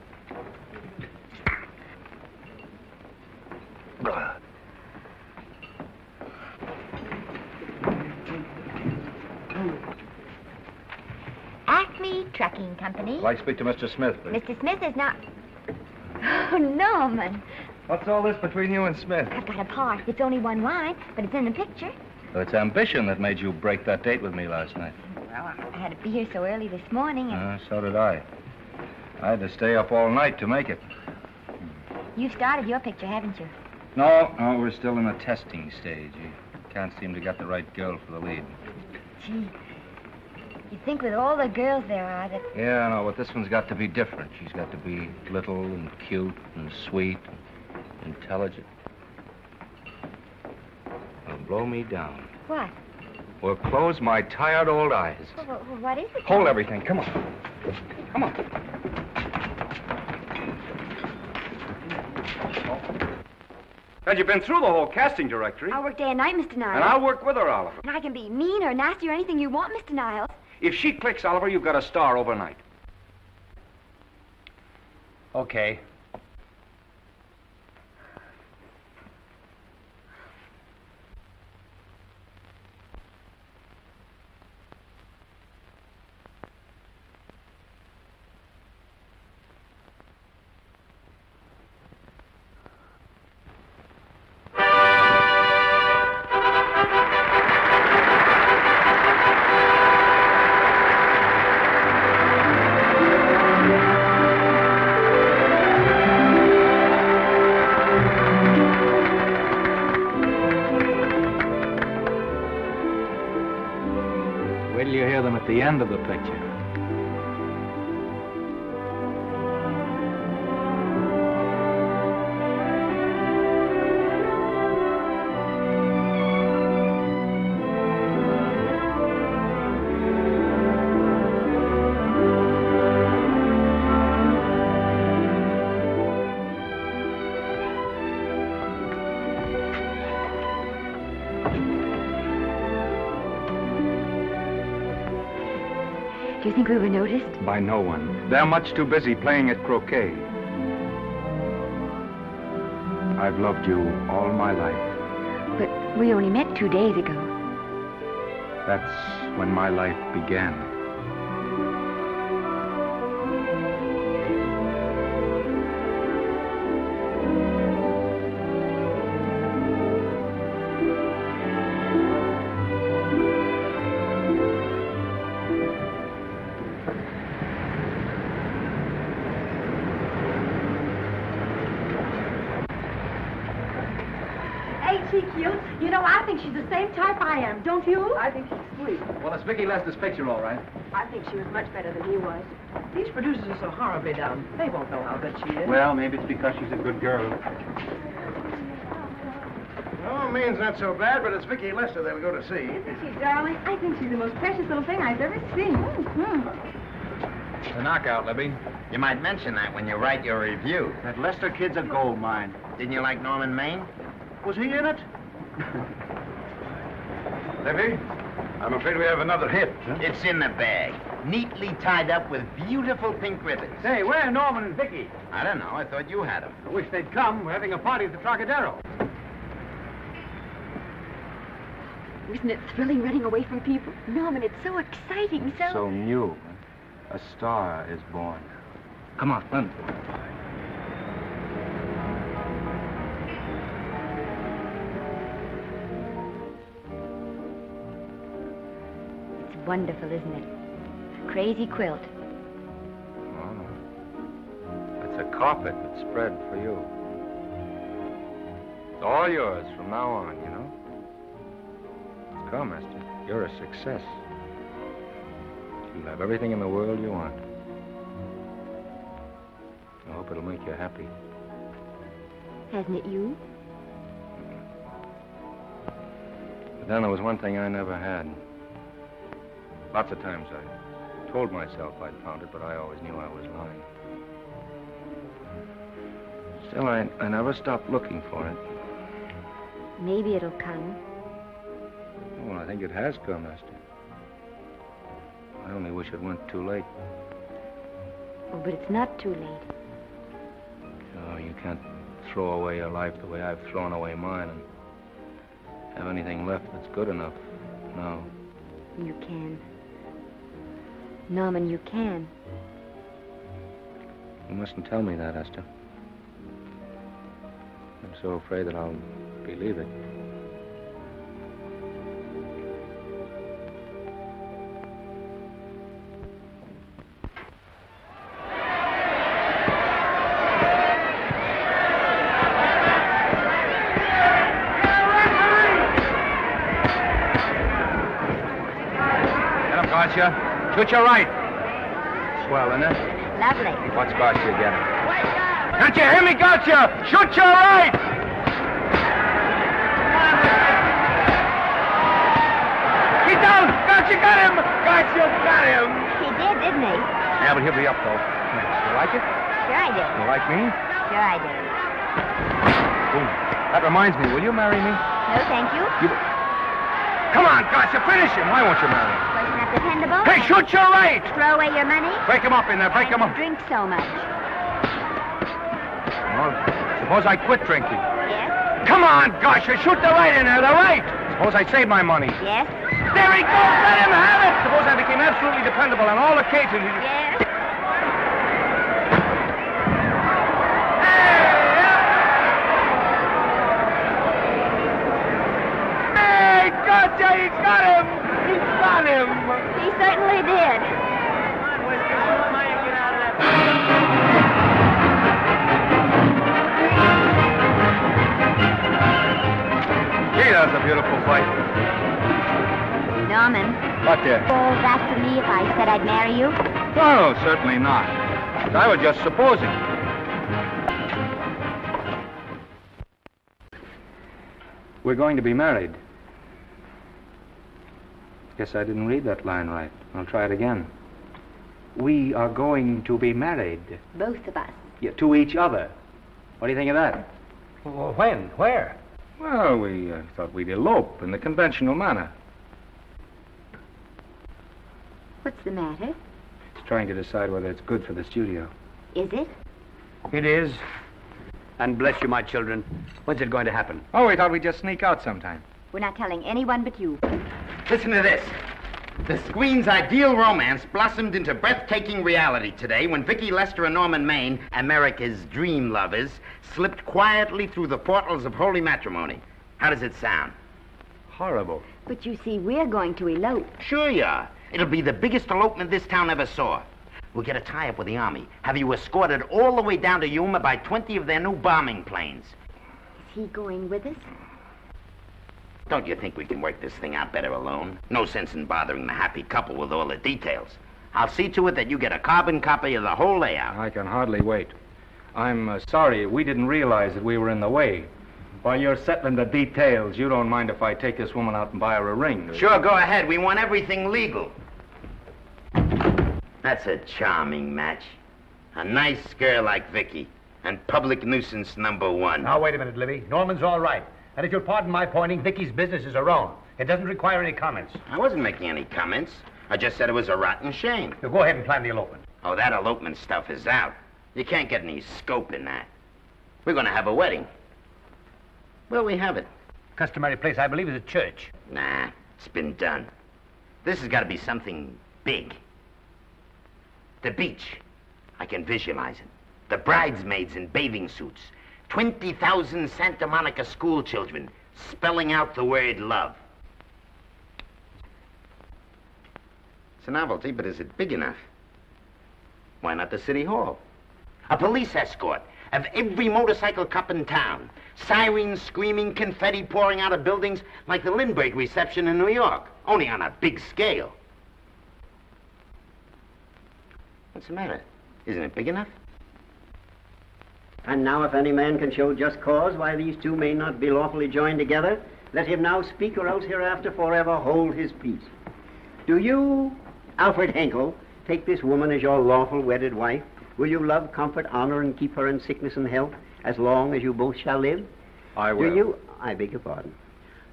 Acme Trucking Company? I'd like to speak to Mr. Smith, please. Mr. Smith is not... Oh, Norman. What's all this between you and Smith? I've got a part. It's only one line, but it's in the picture. Well, it's ambition that made you break that date with me last night. Well, I had to be here so early this morning. And So did I. I had to stay up all night to make it. You've started your picture, haven't you? No, we're still in the testing stage. You can't seem to get the right girl for the lead. Gee, you'd think with all the girls there are that... Yeah, I know, but this one's got to be different. She's got to be little and cute and sweet and intelligent. Well, blow me down. What? Well, close my tired old eyes. Well, what is it? Hold everything. Come on. Come on. Well, you've been through the whole casting directory. I'll work day and night, Mr. Niles. And I'll work with her, Oliver. And I can be mean or nasty or anything you want, Mr. Niles. If she clicks, Oliver, you've got a star overnight. Okay. The end of the picture. Do you think we were noticed? By no one. They're much too busy playing at croquet. I've loved you all my life. But we only met 2 days ago. That's when my life began. she cute? You know, I think she's the same type I am, don't you? I think she's sweet. Well, it's Vicky Lester's picture, all right. I think she was much better than he was. These producers are so horribly dumb. They won't know how good she is. Well, maybe it's because she's a good girl. Oh, Maine's not so bad, but it's Vicky Lester they'll go to see. Isn't she, darling? I think she's the most precious little thing I've ever seen. It's a knockout, Libby. You might mention that when you write your review. That Lester kid's a gold mine. Didn't you like Norman Maine? Was he in it? Libby, I'm afraid we have another hit. Huh? It's in the bag, neatly tied up with beautiful pink ribbons. Say, where are Norman and Vicky? I don't know. I thought you had them. I wish they'd come. We're having a party at the Trocadero. Isn't it thrilling running away from people? Norman, it's so exciting, So new. A star is born. Come on, run. It's wonderful, isn't it? A crazy quilt. Oh. It's a carpet that's spread for you. It's all yours from now on, you know? Come, Esther. You're a success. You'll have everything in the world you want. I hope it'll make you happy. Hasn't it you? But then there was one thing I never had. Lots of times I told myself I'd found it, but I always knew I was lying. Still, I never stopped looking for it. Maybe it'll come. Well, I think it has come, Esther. I only wish it went too late. Oh, but it's not too late. Oh, you can't throw away your life the way I've thrown away mine and have anything left that's good enough. No. You can. Norman, you can. You mustn't tell me that, Esther. I'm so afraid that I'll believe it. Gotcha. Shoot your right. Swell, isn't it? Lovely. What's Gotcha getting? Can't you hear me, Gotcha? Shoot your right! He's down! Gotcha got him! Gotcha got him! He did, didn't he? Yeah, but he'll be up, though. You like it? Sure I do. You like me? Sure I do. Ooh, that reminds me. Will you marry me? No, thank you. Come on, Gotcha, finish him. Why won't you marry him? Wasn't that dependable? Hey, shoot your right! Throw away your money? Break him up in there, break him up. Drink so much. Well, suppose I quit drinking. Yes? Come on, Gotcha, shoot the right in there, the right! Suppose I save my money. Yes? There he goes, let him have it! Suppose I became absolutely dependable on all occasions. Yes? Gotcha, he got him! He got him! He certainly did. Gee, that was a beautiful fight. Norman. What there? Oh, that to me if I said I'd marry you? No, certainly not. I was just supposing. We're going to be married. Guess I didn't read that line right. I'll try it again. We are going to be married. Both of us. Yeah, to each other. What do you think of that? Well, when? Where? Well, we thought we'd elope in the conventional manner. What's the matter? It's trying to decide whether it's good for the studio. Is it? It is. And bless you, my children. When's it going to happen? Oh, we thought we'd just sneak out sometime. We're not telling anyone but you. Listen to this. The screen's ideal romance blossomed into breathtaking reality today when Vicky Lester and Norman Maine, America's dream lovers, slipped quietly through the portals of holy matrimony. How does it sound? Horrible. But you see, we're going to elope. Sure you are. It'll be the biggest elopement this town ever saw. We'll get a tie-up with the Army, have you escorted all the way down to Yuma by 20 of their new bombing planes. Is he going with us? Don't you think we can work this thing out better alone? No sense in bothering the happy couple with all the details. I'll see to it that you get a carbon copy of the whole layout. I can hardly wait. I'm sorry, we didn't realize that we were in the way. While you're settling the details, you don't mind if I take this woman out and buy her a ring? Sure, go ahead. We want everything legal. That's a charming match. A nice girl like Vicky. And public nuisance #1. Now, wait a minute, Libby. Norman's all right. And if you'll pardon my pointing, Vicky's business is her own. It doesn't require any comments. I wasn't making any comments. I just said it was a rotten shame. So go ahead and plan the elopement. Oh, that elopement stuff is out. You can't get any scope in that. We're going to have a wedding. Where'll we have it? Customary place, I believe, is a church. Nah, it's been done. This has got to be something big. The beach. I can visualize it. The bridesmaids in bathing suits. 20,000 Santa Monica school children spelling out the word love. It's a novelty, but is it big enough? Why not the city hall? A police escort of every motorcycle cop in town. Sirens screaming, confetti pouring out of buildings like the Lindbergh reception in New York, only on a big scale. What's the matter? Isn't it big enough? And now if any man can show just cause why these two may not be lawfully joined together, let him now speak, or else hereafter forever hold his peace. Do you, Alfred Henkel, take this woman as your lawful wedded wife? Will you love, comfort, honor, and keep her in sickness and health as long as you both shall live? I will. Do you, I beg your pardon.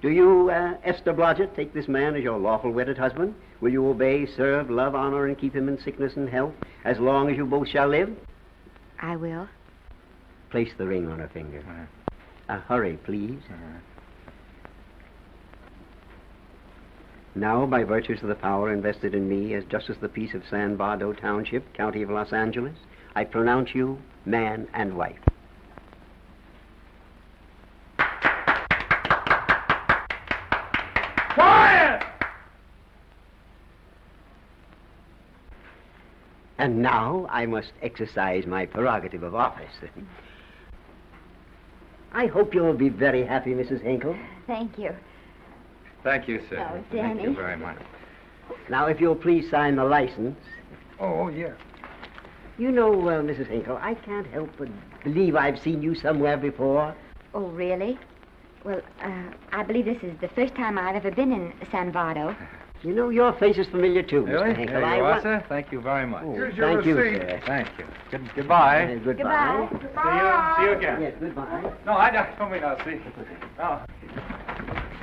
Do you, Esther Blodgett, take this man as your lawful wedded husband? Will you obey, serve, love, honor, and keep him in sickness and health as long as you both shall live? I will. Place the ring on her finger. Hurry, please. Now, by virtues of the power invested in me as Justice of the Peace of San Bardo Township, County of Los Angeles, I pronounce you man and wife. Quiet! And now I must exercise my prerogative of office. I hope you'll be very happy, Mrs. Henkel. Thank you. Thank you, sir. Oh, Thank you Danny. very much. Now, if you'll please sign the license. Oh, yeah. You know, Mrs. Henkel, I can't help but believe I've seen you somewhere before. Oh, really? Well, I believe this is the first time I've ever been in San Bardo. You know, your face is familiar, too, Really? Mr. Henkel. There you are, sir. Thank you very much. Oh, Here's your thank you, receipt. Sir. Thank you. Goodbye. Goodbye. See you again. Yes, goodbye. No, I don't mean I'll see. No.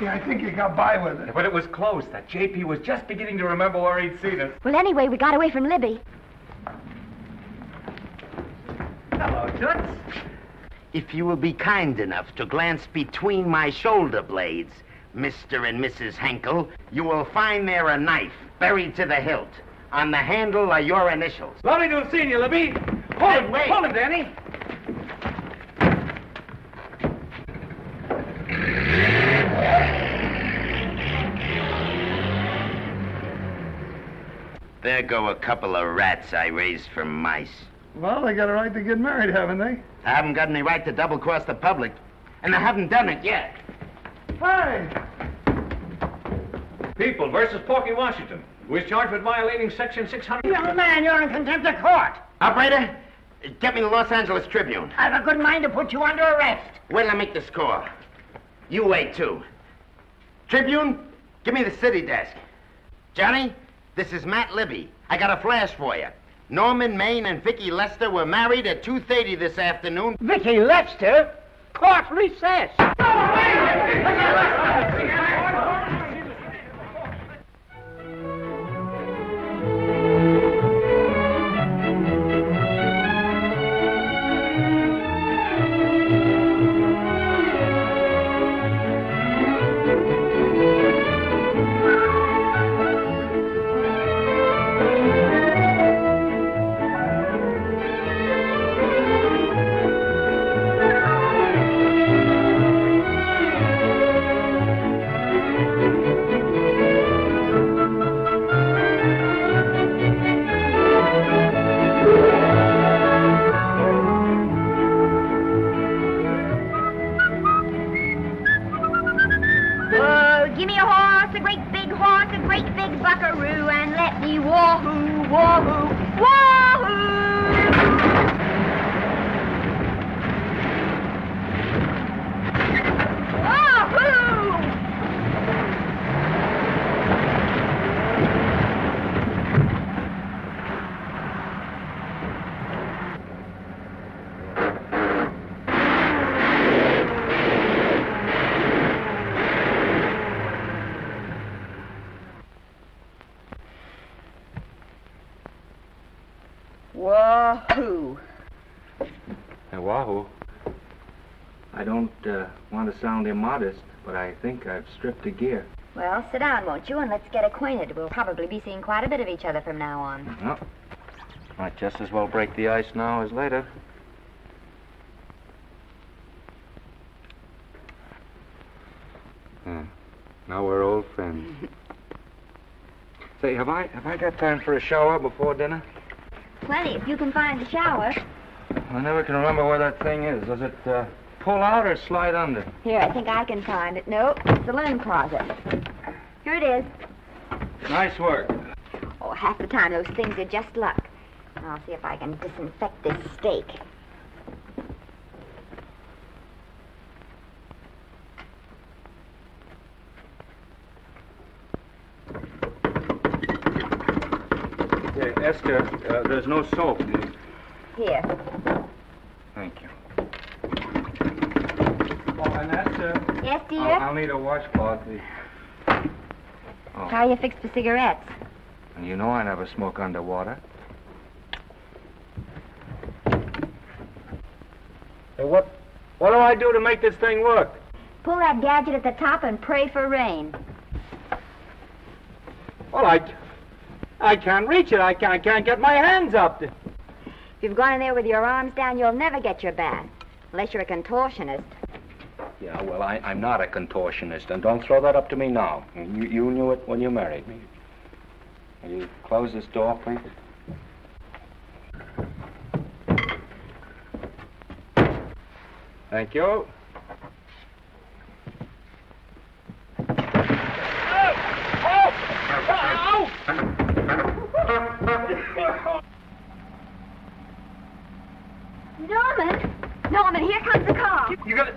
Yeah, I think you got by with it. But it was close. That JP was just beginning to remember where he'd seen us. Well, anyway, we got away from Libby. Hello, Toots. If you will be kind enough to glance between my shoulder blades, Mr. and Mrs. Henkel, you will find there a knife buried to the hilt. On the handle are your initials. Lovely to have seen you, Libby. Hold him, Hold him, Danny. There go a couple of rats I raised from mice. Well, they got a right to get married, haven't they? I haven't got any right to double-cross the public, and I haven't done it yet. Hey! People versus Porky Washington, who is charged with violating Section 600. Young man, you're in contempt of court. Operator, get me the Los Angeles Tribune. I've a good mind to put you under arrest. Wait till I make the score. You wait, too. Tribune, give me the city desk. Johnny, this is Matt Libby. I got a flash for you. Norman Maine and Vicky Lester were married at 2:30 this afternoon. Vicky Lester? Court recess. Wahoo. Hey, Wahoo. I don't want to sound immodest, but I think I've stripped a gear. Well, sit down, won't you, and let's get acquainted. We'll probably be seeing quite a bit of each other from now on. Well, might just as well break the ice now as later. Now we're old friends. Say, have I got time for a shower before dinner? Plenty, if you can find the shower. I never can remember where that thing is. Does it pull out or slide under? Here, I think I can find it. Nope, it's the linen closet. Here it is. Nice work. Oh, half the time those things are just luck. I'll see if I can disinfect this steak. Yeah, Esther, there's no soap. Here. Thank you. Oh, and Esther. Yes, dear? I'll need a washcloth. Oh. How you fixed for cigarettes? And you know I never smoke underwater. Hey, what do I do to make this thing work? Pull that gadget at the top and pray for rain. Well, I can't reach it. I can't get my hands up. If you've gone in there with your arms down, you'll never get your bath. Unless you're a contortionist. Yeah, well, I'm not a contortionist, and don't throw that up to me now. You knew it when you married me. Will you close this door, please? Thank you. Norman, here comes the car. You got it?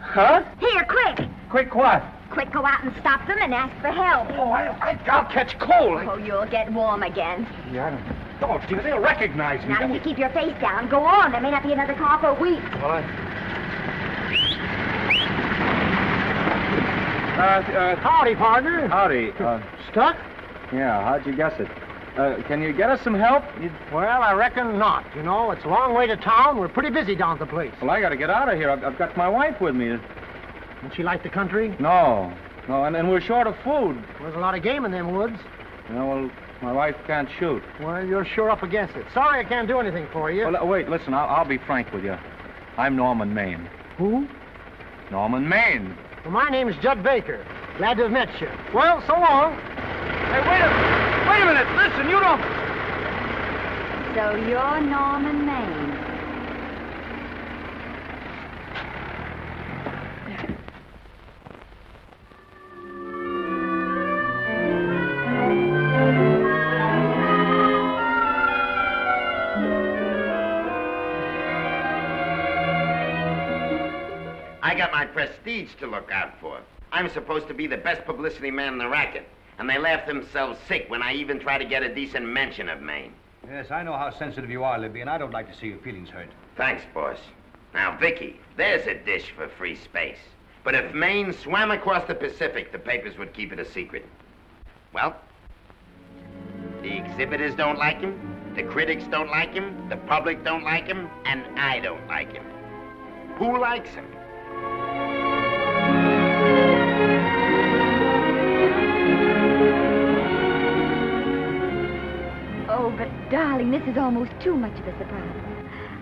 Huh? Here, quick. Quick what? Quick, go out and stop them and ask for help. Oh, I'll catch cold. Oh, you'll get warm again. Yeah, I don't. Dear, they'll recognize me. Now, if you keep your face down, go on. There may not be another car for a week. Well, howdy, partner. Howdy. Stuck? Yeah, how'd you guess it? Can you get us some help? Well, I reckon not. You know, it's a long way to town. We're pretty busy down at the place. Well, I got to get out of here. I've got my wife with me. Don't she like the country? No, and we're short of food. There's a lot of game in them woods. You know, well, my wife can't shoot. Well, you're sure up against it. Sorry I can't do anything for you. Well, wait, listen, I'll be frank with you. I'm Norman Maine. Who? Norman Maine. Well, my name's Judd Baker. Glad to have met you. Well, so long. Hey, wait a minute. Listen, you don't... So you're Norman Maine. I got my prestige to look out for. I'm supposed to be the best publicity man in the racket, and they laugh themselves sick when I even try to get a decent mention of Maine. Yes, I know how sensitive you are, Libby, and I don't like to see your feelings hurt. Thanks, boss. Now, Vicky, there's a dish for free space. But if Maine swam across the Pacific, the papers would keep it a secret. Well, the exhibitors don't like him, the critics don't like him, the public don't like him, and I don't like him. Who likes him? Oh, but darling, this is almost too much of a surprise.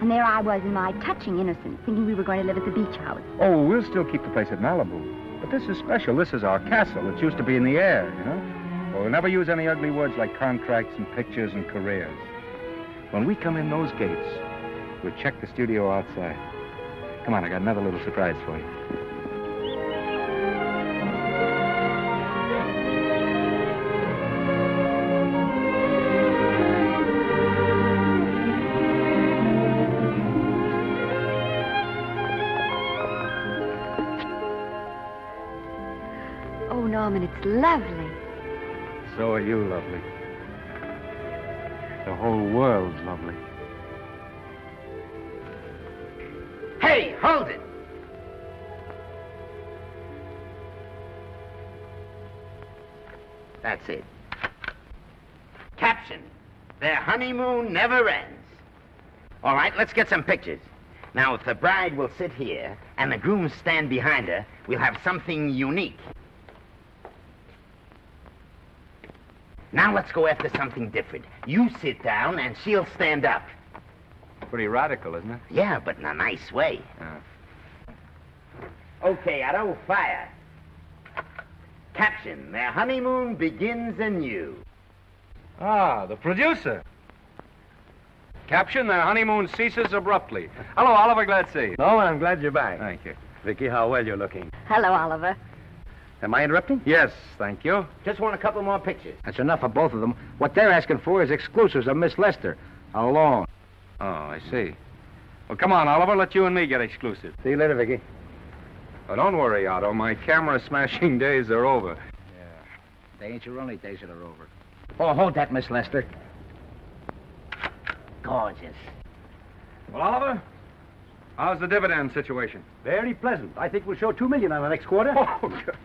And there I was in my touching innocence, thinking we were going to live at the beach house. Oh, we'll still keep the place at Malibu. But this is special. This is our castle. It's used to be in the air, you know? We'll never use any ugly words like contracts and pictures and careers. When we come in those gates, we'll check the studio outside. Come on, I got another little surprise for you. Oh, Norman, it's lovely. So are you lovely. The whole world's lovely. Hey, hold it! That's it. Caption: Their honeymoon never ends. All right, let's get some pictures. Now, if the bride will sit here and the groom stand behind her, we'll have something unique. Now let's go after something different. You sit down and she'll stand up. Pretty radical, isn't it? Yeah, but in a nice way. Okay, Otto, fire. Caption, their honeymoon begins anew. Ah, the producer. Caption, their honeymoon ceases abruptly. Hello, Oliver, glad to see you. No, I'm glad you're back. Thank you. Vicky, how well you're looking. Hello, Oliver. Am I interrupting? Yes, thank you. Just want a couple more pictures. That's enough for both of them. What they're asking for is exclusives of Miss Lester. Alone. Oh, I see. Well, come on, Oliver, let you and me get exclusive. See you later, Vicky. Oh, don't worry, Otto. My camera smashing days are over. They ain't your only days that are over. Oh, hold that, Miss Lester. Gorgeous. Well, Oliver, how's the dividend situation? Very pleasant. I think we'll show $2 million on the next quarter. Oh, good.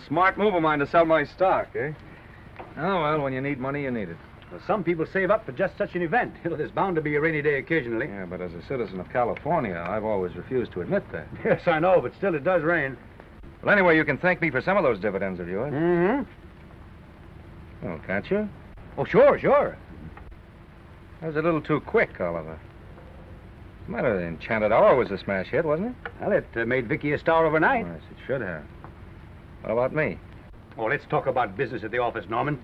Smart move of mine to sell my stock, eh? Oh, well, when you need money, you need it. Well, some people save up for just such an event. You know, there's bound to be a rainy day occasionally. Yeah, but as a citizen of California, I've always refused to admit that. Yes, I know, but still it does rain. Well, anyway, you can thank me for some of those dividends of yours. Mm-hmm. Oh, can't you? Oh, sure. That was a little too quick, Oliver. Matter, the Enchanted Hour was a smash hit, wasn't it? Well, it made Vicky a star overnight. Yes, it should have. What about me? Oh, let's talk about business at the office, Norman.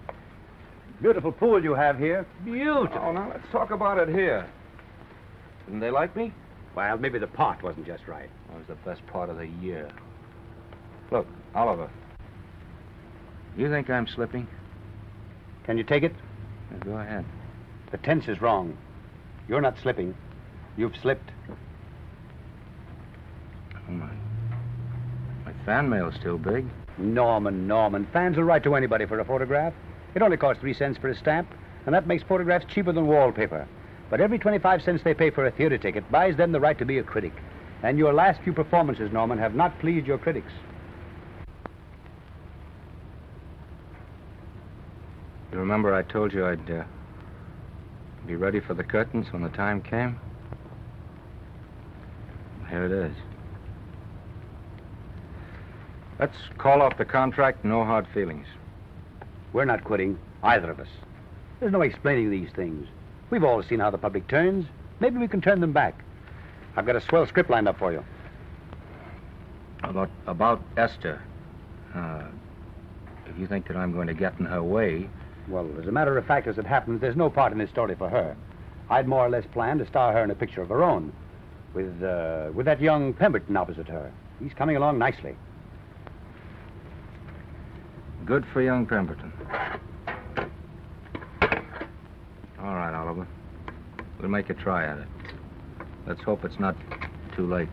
Beautiful pool you have here. Beautiful. Oh, now let's talk about it here. Didn't they like me? Well, maybe the pot wasn't just right. That was the best part of the year. Look, Oliver. You think I'm slipping? Can you take it? Yeah, go ahead. The tense is wrong. You're not slipping. You've slipped. Oh, my fan mail's still big. Norman. Fans will write to anybody for a photograph. It only costs 3 cents for a stamp, and that makes photographs cheaper than wallpaper. But every 25 cents they pay for a theater ticket buys them the right to be a critic. And your last few performances, Norman, have not pleased your critics. You remember I told you I'd be ready for the curtains when the time came? Here it is. Let's call off the contract, no hard feelings. We're not quitting, either of us. There's no explaining these things. We've all seen how the public turns. Maybe we can turn them back. I've got a swell script lined up for you. About Esther. If you think that I'm going to get in her way... Well, as a matter of fact, as it happens, there's no part in this story for her. I'd more or less planned to star her in a picture of her own, with that young Pemberton opposite her. He's coming along nicely. Good for young Pemberton. All right, Oliver. We'll make a try at it. Let's hope it's not too late.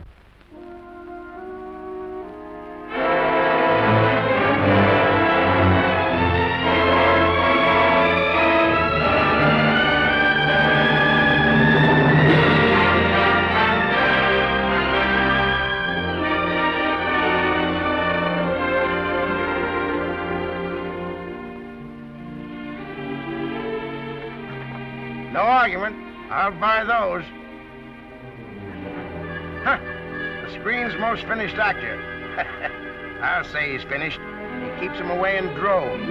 No argument. I'll buy those. Huh. The screen's most finished actor. I'll say he's finished. He keeps them away in droves.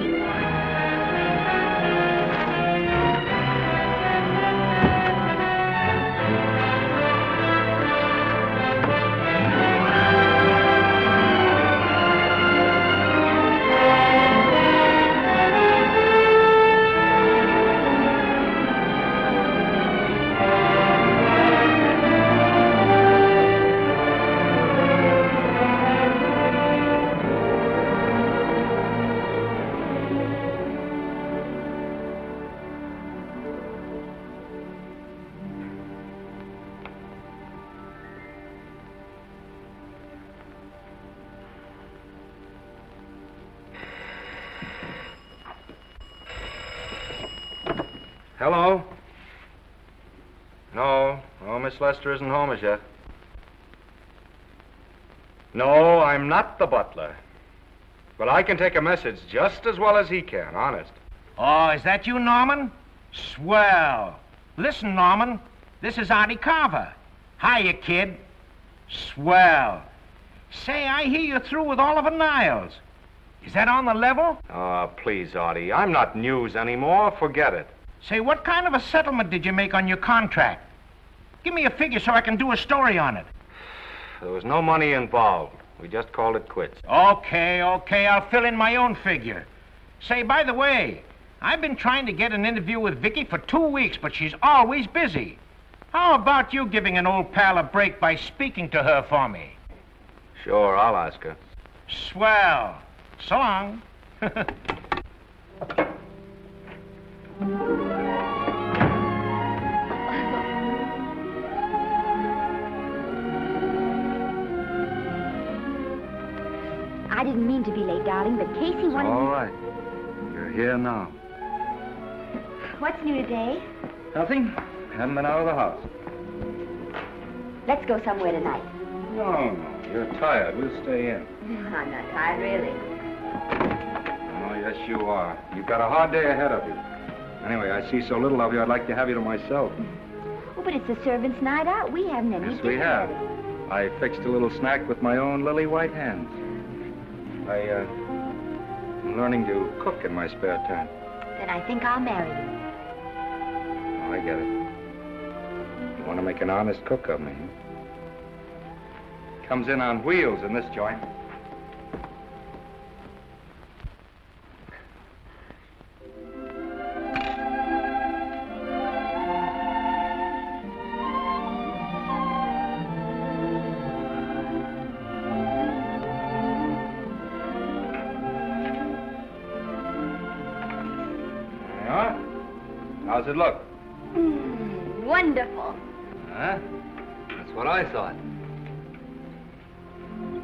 Hello? No, Miss Lester isn't home as yet. No, I'm not the butler. But I can take a message just as well as he can, honest. Oh, is that you, Norman? Swell. Listen, Norman, This is Artie Carver. Hiya, kid. Swell. Say, I hear you're through with Oliver Niles. Is that on the level? Oh, please, Artie. I'm not news anymore. Forget it. Say, what kind of a settlement did you make on your contract? Give me a figure so I can do a story on it. There was no money involved. We just called it quits. Okay, I'll fill in my own figure. Say, by the way, I've been trying to get an interview with Vicky for 2 weeks, but she's always busy. How about you giving an old pal a break by speaking to her for me? Sure, I'll ask her. Swell. So long. I didn't mean to be late, darling, but Casey wanted... All right. You're here now. What's new today? Nothing. Haven't been out of the house. Let's go somewhere tonight. No. You're tired. We'll stay in. I'm not tired, really. Oh, yes, you are. You've got a hard day ahead of you. Anyway, I see so little of you, I'd like to have you to myself. Oh, but it's the servants' night out. We haven't any Yes, we dinner. have. I fixed a little snack with my own lily white hands. I'm learning to cook in my spare time. Then I think I'll marry you. Oh, I get it. You want to make an honest cook of me, huh? Comes in on wheels in this joint. Yeah? How's it look? Wonderful. Huh? That's what I thought.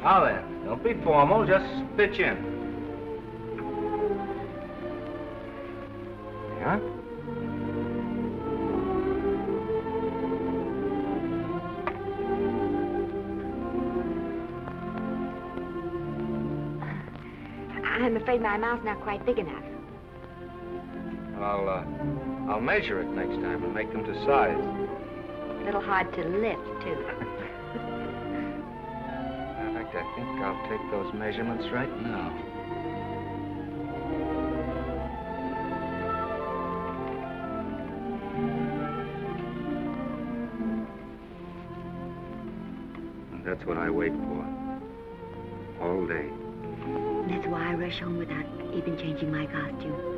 Now then, don't be formal, just pitch in. Yeah? I'm afraid my mouth's not quite big enough. I'll measure it next time and make them to size. A little hard to lift, too. In fact, I think I'll take those measurements right now. And that's what I wait for. All day. That's why I rush home without even changing my costume.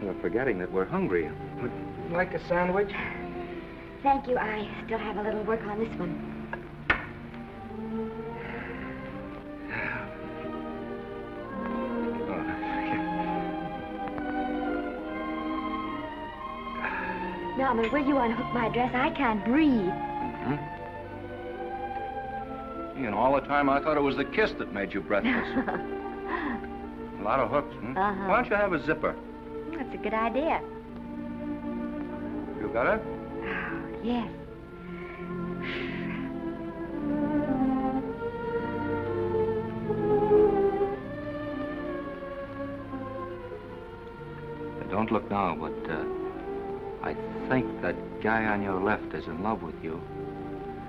We're forgetting that we're hungry. Would you like a sandwich? Thank you. I still have a little work on this one. Norman, will you unhook my dress? I can't breathe. Mm-hmm. And all the time I thought it was the kiss that made you breathless. A lot of hooks, hmm? Uh-huh. Why don't you have a zipper? That's a good idea. You got it? Oh, yes. Don't look now, but I think that guy on your left is in love with you.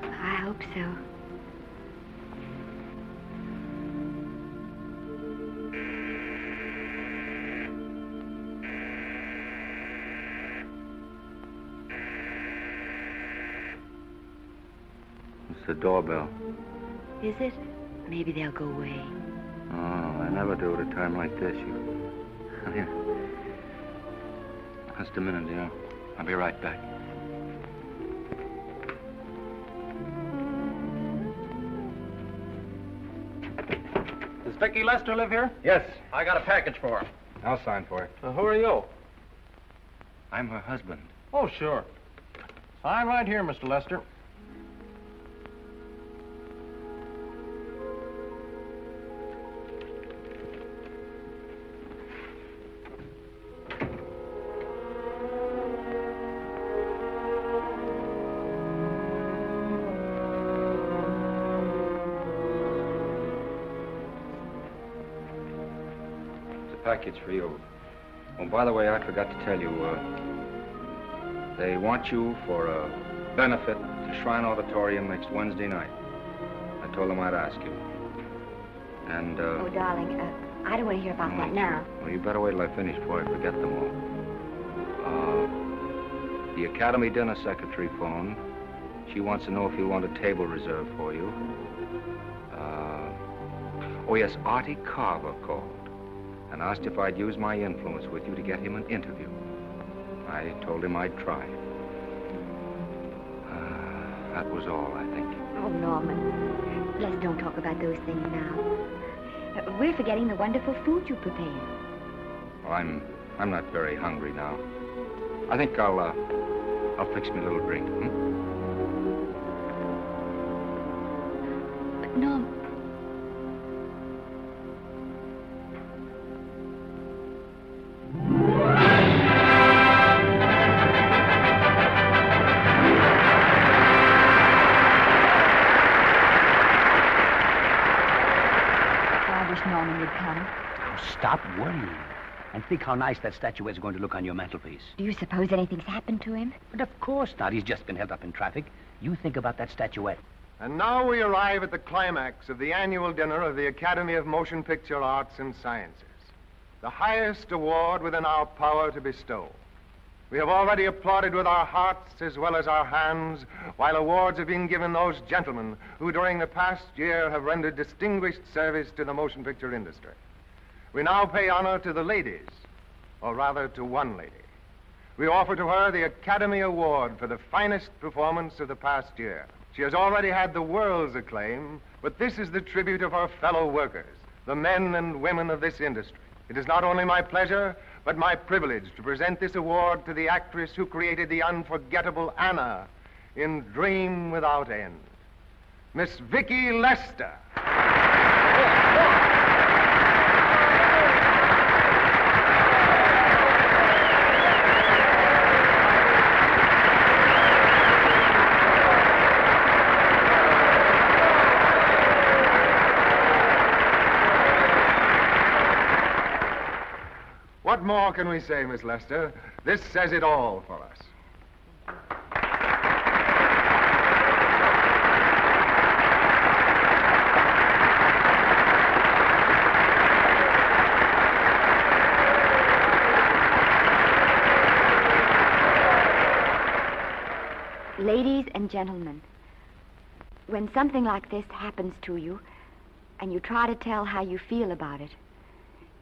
I hope so. It's the doorbell. Is it? Maybe they'll go away. Oh, I never do at a time like this. Here. Just a minute, dear. I'll be right back. Does Vicky Lester live here? Yes. I got a package for her. I'll sign for it. Who are you? I'm her husband. Oh, sure. Sign right here, Mr. Lester. Package for you. Oh, by the way, I forgot to tell you, they want you for a benefit to Shrine Auditorium next Wednesday night. I told them I'd ask you. And, Oh, darling, I don't want to hear about that now. Well, you better wait till I finish before I forget them all. The Academy dinner secretary phoned. She wants to know if you want a table reserved for you. Oh, yes, Artie Carver called and asked if I'd use my influence with you to get him an interview. I told him I'd try. That was all, I think. Oh, Norman, let's don't talk about those things now. We're forgetting the wonderful food you prepared. Well, I'm not very hungry now. I think I'll fix me a little drink, But, Norm... Stop worrying. And think how nice that statuette's going to look on your mantelpiece. Do you suppose anything's happened to him? But of course not. He's just been held up in traffic. You think about that statuette. And now we arrive at the climax of the annual dinner of the Academy of Motion Picture Arts and Sciences, the highest award within our power to bestow. We have already applauded with our hearts as well as our hands, while awards have been given those gentlemen who during the past year have rendered distinguished service to the motion picture industry. We now pay honor to the ladies, or rather to one lady. We offer to her the Academy Award for the finest performance of the past year. She has already had the world's acclaim, but this is the tribute of her fellow workers, the men and women of this industry. It is not only my pleasure, but my privilege to present this award to the actress who created the unforgettable Anna in Dream Without End, Miss Vicki Lester. What more can we say, Miss Lester? This says it all for us. Ladies and gentlemen, when something like this happens to you, and you try to tell how you feel about it,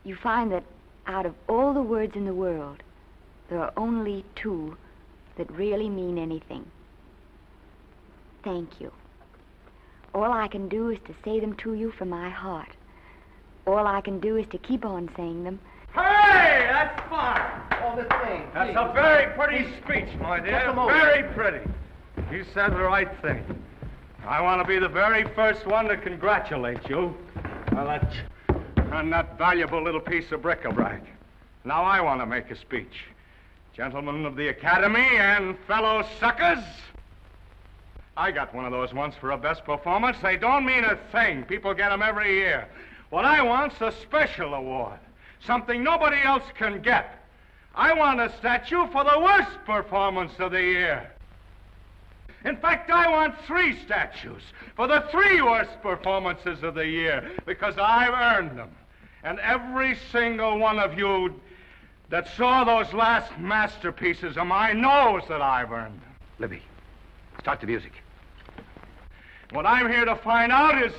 you find that out of all the words in the world, there are only two that really mean anything. Thank you. All I can do is to say them to you from my heart. All I can do is to keep on saying them. Hey, that's fine. All this thing. That's a very pretty speech, my dear. Very pretty. You said the right thing. I want to be the very first one to congratulate you on that valuable little piece of bric-a-brac. Now I want to make a speech. Gentlemen of the Academy and fellow suckers, I got one of those once for a best performance. They don't mean a thing. People get them every year. What I want's a special award, something nobody else can get. I want a statue for the worst performance of the year. In fact, I want 3 statues for the 3 worst performances of the year, because I've earned them. And every single one of you that saw those last masterpieces of mine knows that I've earned them. Libby, start the music. What I'm here to find out is,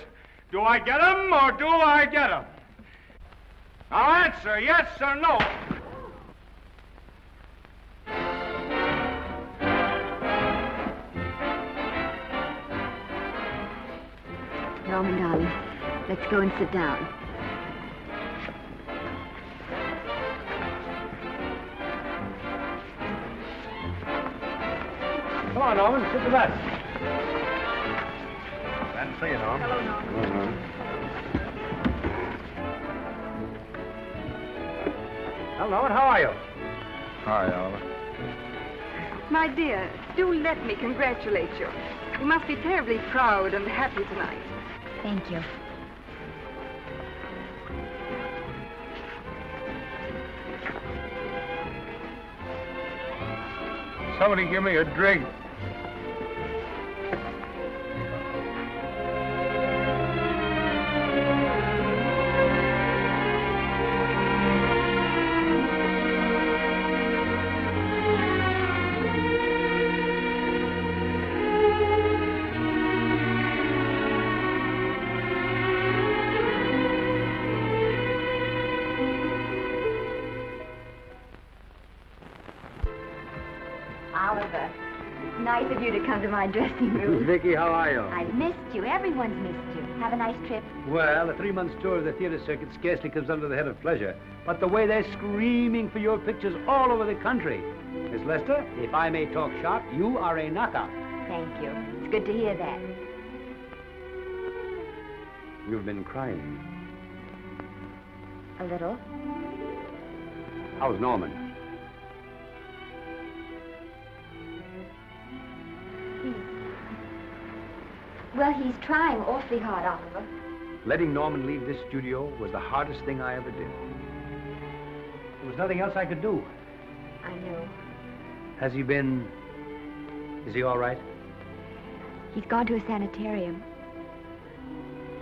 do I get them or do I get them? Now answer yes or no. Norman, darling, let's go and sit down. Come on, Norman, sit to that. Glad to see you, Norman. Hello, Norman. Well, Norman, how are you? Hi, Oliver. My dear, do let me congratulate you. You must be terribly proud and happy tonight. Thank you. Somebody give me a drink. Oliver, it's nice of you to come to my dressing room. Vicky, how are you? I've missed you. Everyone's missed you. Have a nice trip. Well, a 3-month tour of the theater circuit scarcely comes under the head of pleasure. But the way they're screaming for your pictures all over the country. Miss Lester, if I may talk shop, you are a knockout. Thank you. It's good to hear that. You've been crying. A little. How's Norman? Well, he's trying awfully hard, Oliver. Letting Norman leave this studio was the hardest thing I ever did. There was nothing else I could do. I know. Has he been... Is he all right? He's gone to a sanitarium.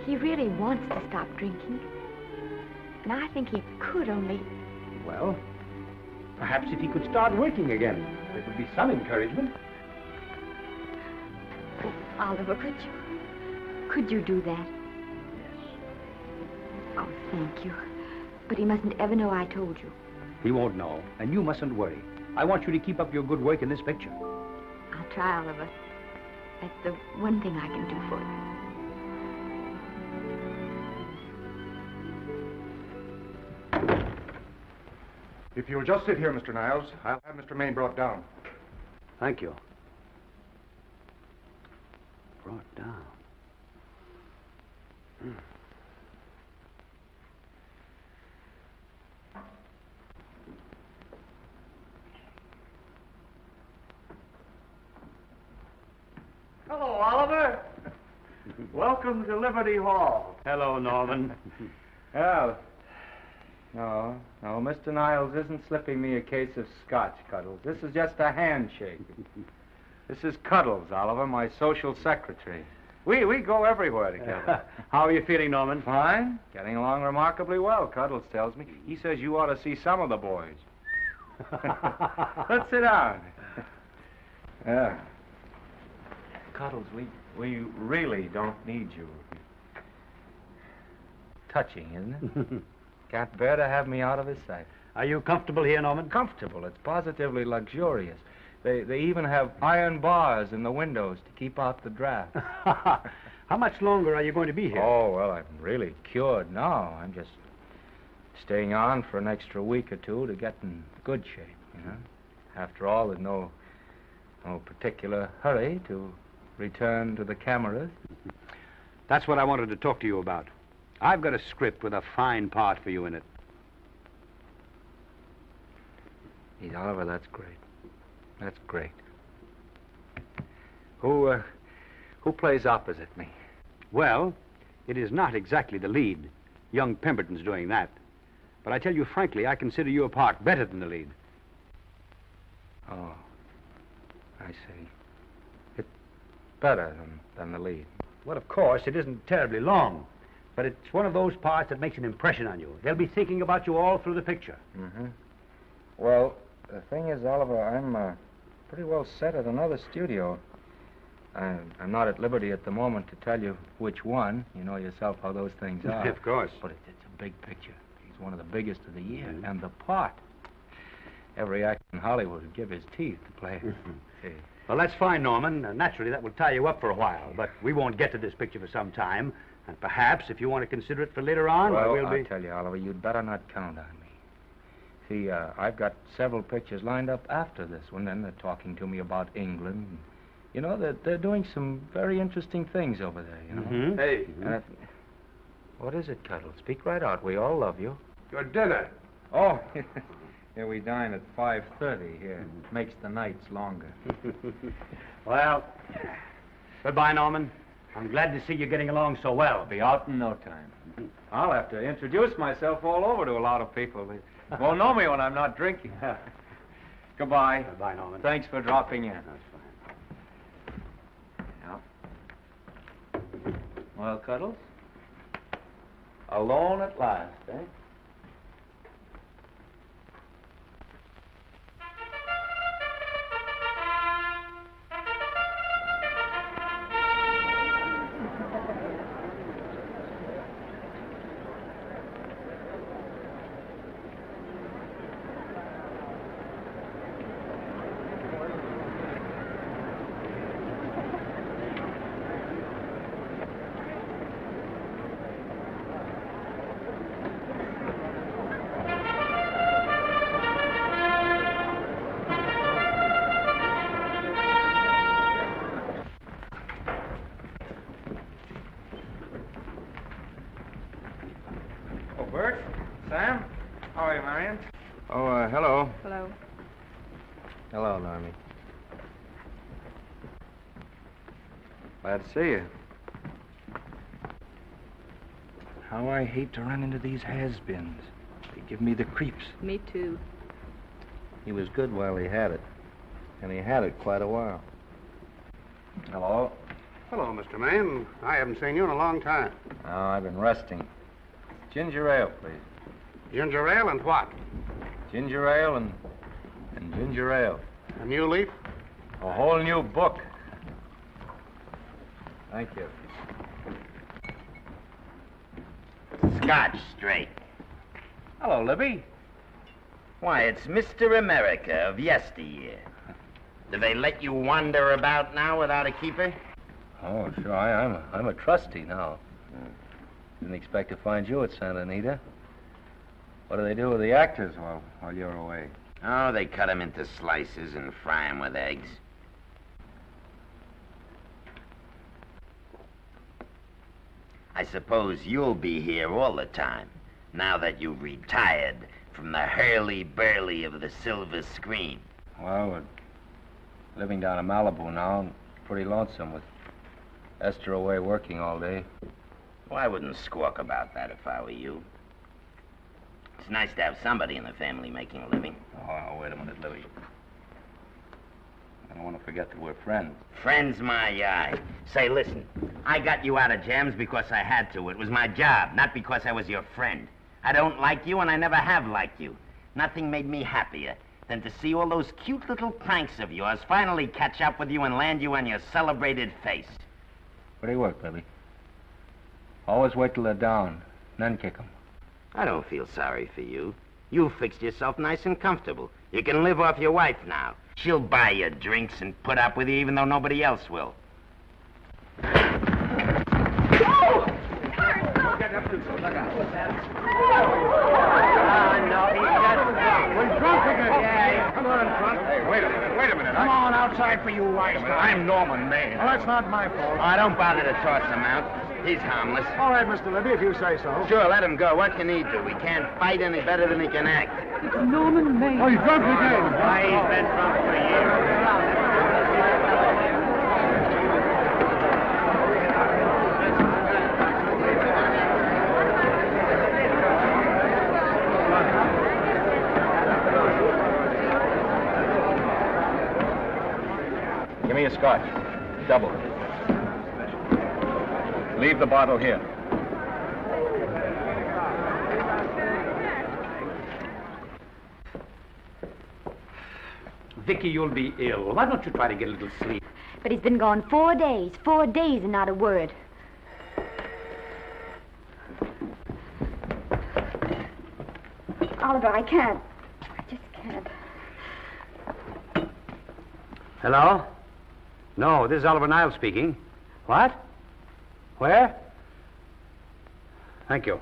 He really wants to stop drinking. And I think he could only... Well, perhaps if he could start working again, it would be some encouragement. Oh, Oliver, could you do that? Yes. Oh, thank you. But he mustn't ever know I told you. He won't know, and you mustn't worry. I want you to keep up your good work in this picture. I'll try, Oliver. That's the one thing I can do for you. If you'll just sit here, Mr. Niles, I'll have Mr. Maine brought down. Thank you. Brought down. Hello, Oliver. Welcome to Liberty Hall. Hello, Norman. Well, no, Mr. Niles isn't slipping me a case of scotch, Cuddles. This is just a handshake. This is Cuddles, Oliver, my social secretary. We go everywhere together. How are you feeling, Norman? Fine. Getting along remarkably well, Cuddles tells me. He says you ought to see some of the boys. Let's sit down. Yeah. Cuddles, we really don't need you. Touching, isn't it? Can't bear to have me out of his sight. Are you comfortable here, Norman? Comfortable. It's positively luxurious. They even have iron bars in the windows to keep out the draft. How much longer are you going to be here? Oh, well, I'm really cured now. I'm just staying on for an extra week or two to get in good shape, you know. After all, there's no particular hurry to return to the cameras. That's what I wanted to talk to you about. I've got a script with a fine part for you in it. Gee, Oliver, that's great. That's great. Who plays opposite me? Well, it is not exactly the lead. Young Pemberton's doing that. But I tell you frankly, I consider your part better than the lead. Oh, I see. It's better than the lead. Well, of course, it isn't terribly long. But it's one of those parts that makes an impression on you. They'll be thinking about you all through the picture. Mm-hmm. Well, the thing is, Oliver, I'm pretty well set at another studio. I'm not at liberty at the moment to tell you which one. You know yourself how those things are. Of course. But it's a big picture. He's one of the biggest of the year. Mm-hmm. And the part. Every actor in Hollywood would give his teeth to play it. See. Well, that's fine, Norman. Naturally, that will tie you up for a while. But we won't get to this picture for some time. And perhaps, if you want to consider it for later on, well, we'll be... I'll tell you, Oliver, you'd better not count on me. See, I've got several pictures lined up after this one, and they're talking to me about England. You know, they're doing some very interesting things over there, you know. Mm-hmm. Hey. What is it, Cuddle? Speak right out. We all love you. Your dinner. Oh, yeah, we dine at 5:30 here. Makes the nights longer. Well, goodbye, Norman. I'm glad to see you getting along so well. I'll be out in no time. I'll have to introduce myself all over to a lot of people. They won't know me when I'm not drinking. Goodbye. Goodbye, Norman. Thanks for dropping in. That's Yeah. Well, Cuddles? Alone at last, eh? Hello. Hello. Hello, Normie. Glad to see you. How I hate to run into these has-beens. They give me the creeps. Me too. He was good while he had it. And he had it quite a while. Hello. Hello, Mr. Maine. I haven't seen you in a long time. Oh, I've been resting. Ginger ale, please. Ginger ale and what? Ginger ale and ginger ale. A new leaf? A whole new book. Thank you. Scotch straight. Hello, Libby. Why, it's Mr. America of yesteryear. Do they let you wander about now without a keeper? Oh, sure. I'm a trustee now. Didn't expect to find you at Santa Anita. What do they do with the actors while you're away? Oh, they cut them into slices and fry them with eggs. I suppose you'll be here all the time, now that you've retired from the hurly-burly of the silver screen. Well, we're living down in Malibu now, and pretty lonesome with Esther away working all day. Well, I wouldn't squawk about that if I were you. It's nice to have somebody in the family making a living. Oh, wait a minute, Libby. I don't want to forget that we're friends. Friends, my eye. Say, listen, I got you out of jams because I had to. It was my job, not because I was your friend. I don't like you, and I never have liked you. Nothing made me happier than to see all those cute little pranks of yours finally catch up with you and land you on your celebrated face. Where do you work, Libby? Always wait till they're down, then kick 'em. I don't feel sorry for you. You fixed yourself nice and comfortable. You can live off your wife now. She'll buy you drinks and put up with you even though nobody else will. We're drunk again. Yeah, come on, drunk. Hey, wait a minute. Come on outside for you, wise guy. I'm Norman Maine. Well, that's not my fault. Oh, don't bother to toss him out. He's harmless. All right, Mr. Libby, if you say so. Sure, let him go. What can he do? He can't fight any better than he can act. It's Norman Maine. Oh, he's drunk again. Why, he's been drunk for years. Give me a scotch. Double. Leave the bottle here. Vicky, you'll be ill. Why don't you try to get a little sleep? But he's been gone 4 days. 4 days and not a word. Oliver, I can't. I just can't. Hello? No, this is Oliver Niles speaking. What? Where? Thank you.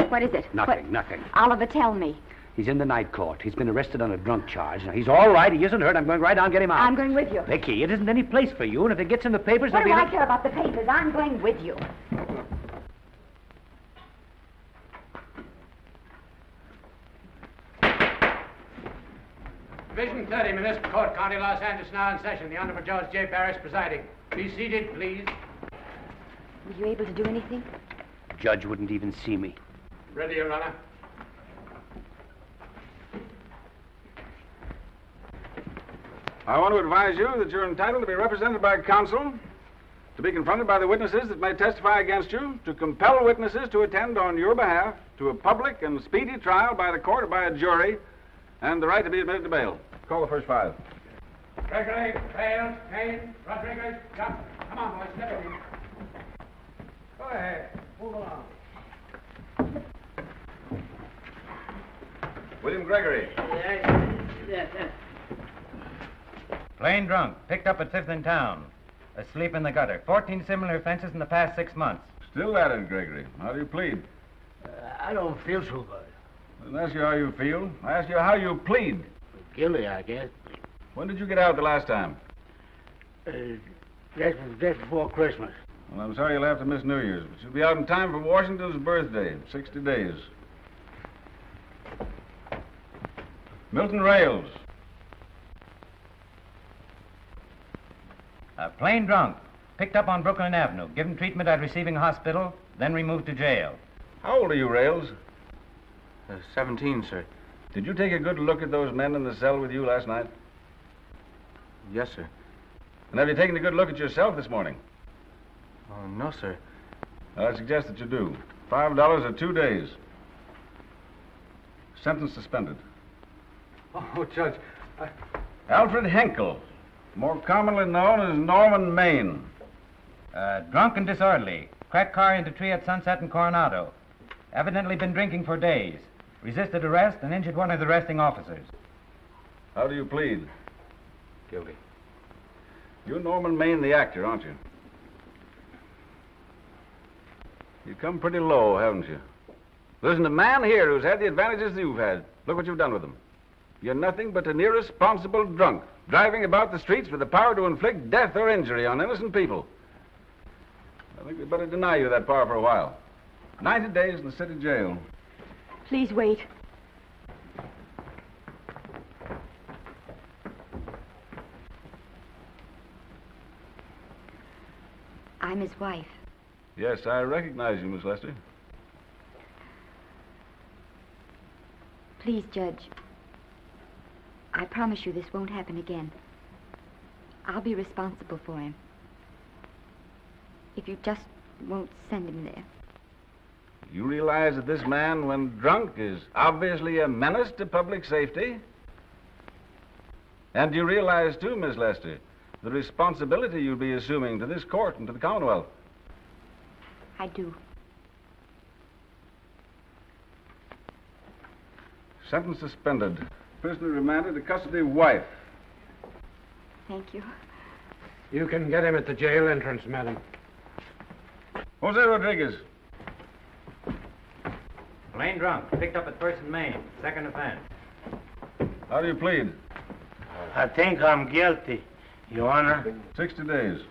What is it? Nothing, nothing. Oliver, tell me. He's in the night court. He's been arrested on a drunk charge. Now, he's all right. He isn't hurt. I'm going right down and get him out. I'm going with you. Vicky, it isn't any place for you, and if it gets in the papers, What do there'll I be... care about the papers? I'm going with you. Division 30, Municipal Court, County Los Angeles, now in session. The Honorable Judge J. Barris presiding. Be seated, please. Were you able to do anything? Judge wouldn't even see me. Ready, Your Honor. I want to advise you that you're entitled to be represented by counsel, to be confronted by the witnesses that may testify against you, to compel witnesses to attend on your behalf to a public and speedy trial by the court or by a jury, and the right to be admitted to bail. Call the first 5. Gregory, Bale, Kane, Rodriguez, Johnson. Come on, boys, step in. Go ahead. Move along. William Gregory. Yes. Plain drunk, picked up at 5th in town. Asleep in the gutter. 14 similar offenses in the past 6 months. Still at it, Gregory. How do you plead? I don't feel so good. I didn't ask you how you feel. I asked you how you plead. Guilty, I guess. When did you get out the last time? Just before Christmas. Well, I'm sorry you'll have to miss New Year's, but you'll be out in time for Washington's birthday, 60 days. Milton Rails. Plain drunk, picked up on Brooklyn Avenue, given treatment at receiving hospital, then removed to jail. How old are you, Rails? 17, sir. Did you take a good look at those men in the cell with you last night? Yes, sir. And have you taken a good look at yourself this morning? No, sir. Well, I suggest that you do. $5 or 2 days. Sentence suspended. Oh, Judge, Alfred Henkel, more commonly known as Norman Maine. Drunk and disorderly. Cracked car into tree at Sunset and Coronado. Evidently been drinking for days. Resisted arrest and injured one of the arresting officers. How do you plead? Guilty. You're Norman Maine, the actor, aren't you? You've come pretty low, haven't you? There isn't a man here who's had the advantages you've had. Look what you've done with them. You're nothing but an irresponsible drunk, driving about the streets with the power to inflict death or injury on innocent people. I think we'd better deny you that power for a while. 90 days in the city jail. Please wait. I'm his wife. Yes, I recognize you, Miss Lester. Please, Judge. I promise you this won't happen again. I'll be responsible for him. If you just won't send him there. You realize that this man, when drunk, is obviously a menace to public safety? And you realize, too, Miss Lester, the responsibility you'll be assuming to this court and to the Commonwealth. I do. Sentence suspended. Prisoner remanded to custody wife. Thank you. You can get him at the jail entrance, madam. Jose Rodriguez. Plain drunk, picked up at 1st and Main, 2nd offense. How do you plead? I think I'm guilty, Your Honor. 60 days.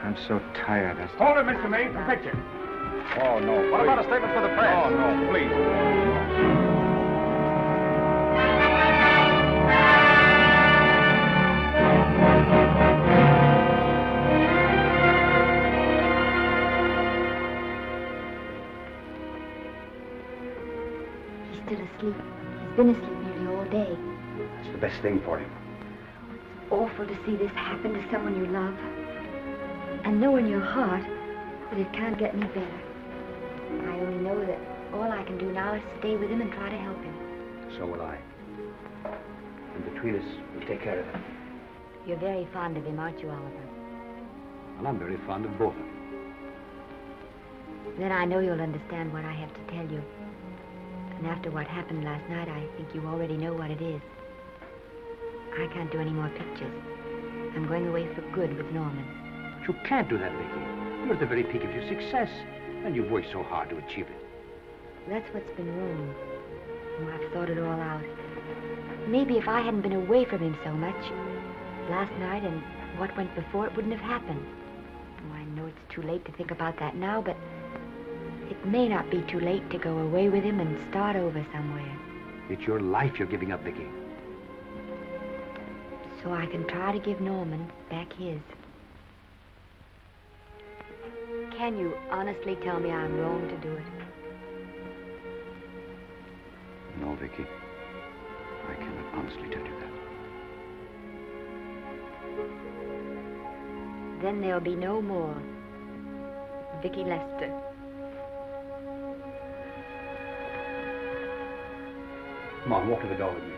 I'm so tired. Hold it, Mr. Maine, for picture. Oh, no. What about a statement for the press? Oh, no, please. He's still asleep. He's been asleep nearly all day. It's the best thing for him. It's awful to see this happen to someone you love. And know in your heart that it can't get any better. I only know that all I can do now is stay with him and try to help him. So will I. And between us, we'll take care of him. You're very fond of him, aren't you, Oliver? And I'm very fond of both of them. Then I know you'll understand what I have to tell you. And after what happened last night, I think you already know what it is. I can't do any more pictures. I'm going away for good with Norman. But you can't do that, Vicky. You're at the very peak of your success, and you've worked so hard to achieve it. That's what's been wrong. Oh, I've thought it all out. Maybe if I hadn't been away from him so much, last night and what went before, it wouldn't have happened. Oh, I know it's too late to think about that now, but it may not be too late to go away with him and start over somewhere. It's your life you're giving up, Vicky. so I can try to give Norman back his. Can you honestly tell me I'm wrong to do it? No, Vicky. I cannot honestly tell you that. Then there'll be no more Vicky Lester. Come on, walk to the door with me.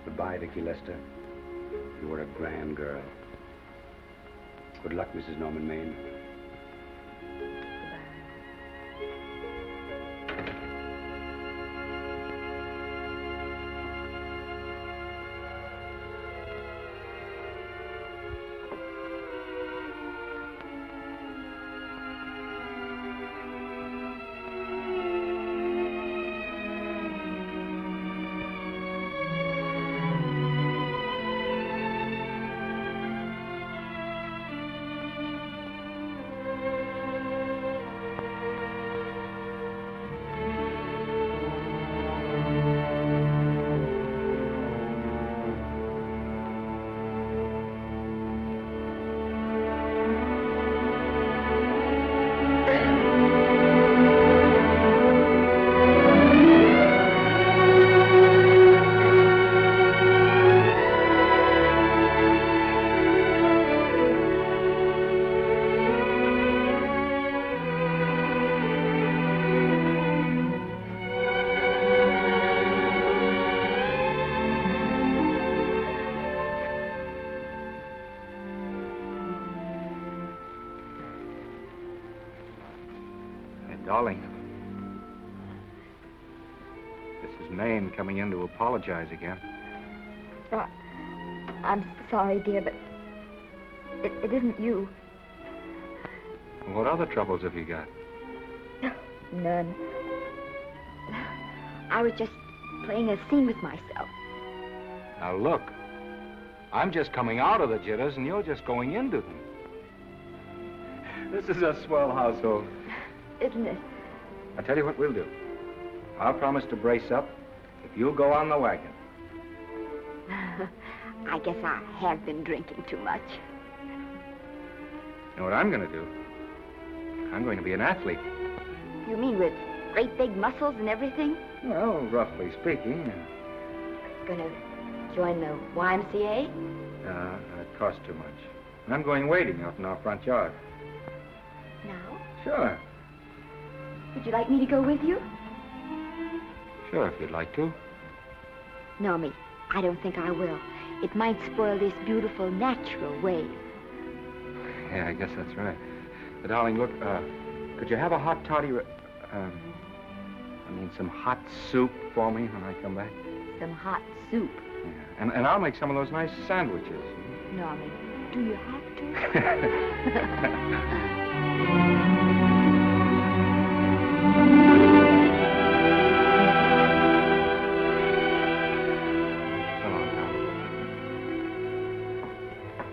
Goodbye, Vicky Lester. You were a grand girl. Good luck, Mrs. Norman Maine. Darling, this is Maine coming in to apologize again. I'm sorry, dear, but it isn't you. What other troubles have you got? None. I was just playing a scene with myself. Now look, I'm just coming out of the jitters and you're just going into them. This is a swell household. Isn't it? I'll tell you what we'll do. I'll promise to brace up if you'll go on the wagon. I guess I have been drinking too much. You know what I'm going to do? I'm going to be an athlete. You mean with great big muscles and everything? Well, roughly speaking. Gonna join the YMCA? It costs too much. I'm going wading out in our front yard. Now? Sure. Would you like me to go with you? Sure, if you'd like to. No, me. I don't think I will. It might spoil this beautiful, natural wave. Yeah, I guess that's right. But, darling, look, could you have a hot toddy, some hot soup for me when I come back? Some hot soup? Yeah, and I'll make some of those nice sandwiches. Norman, do you have to?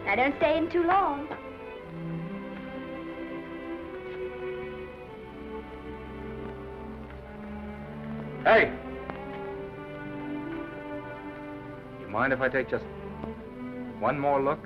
Now, don't stay in too long. Hey! You mind if I take just one more look?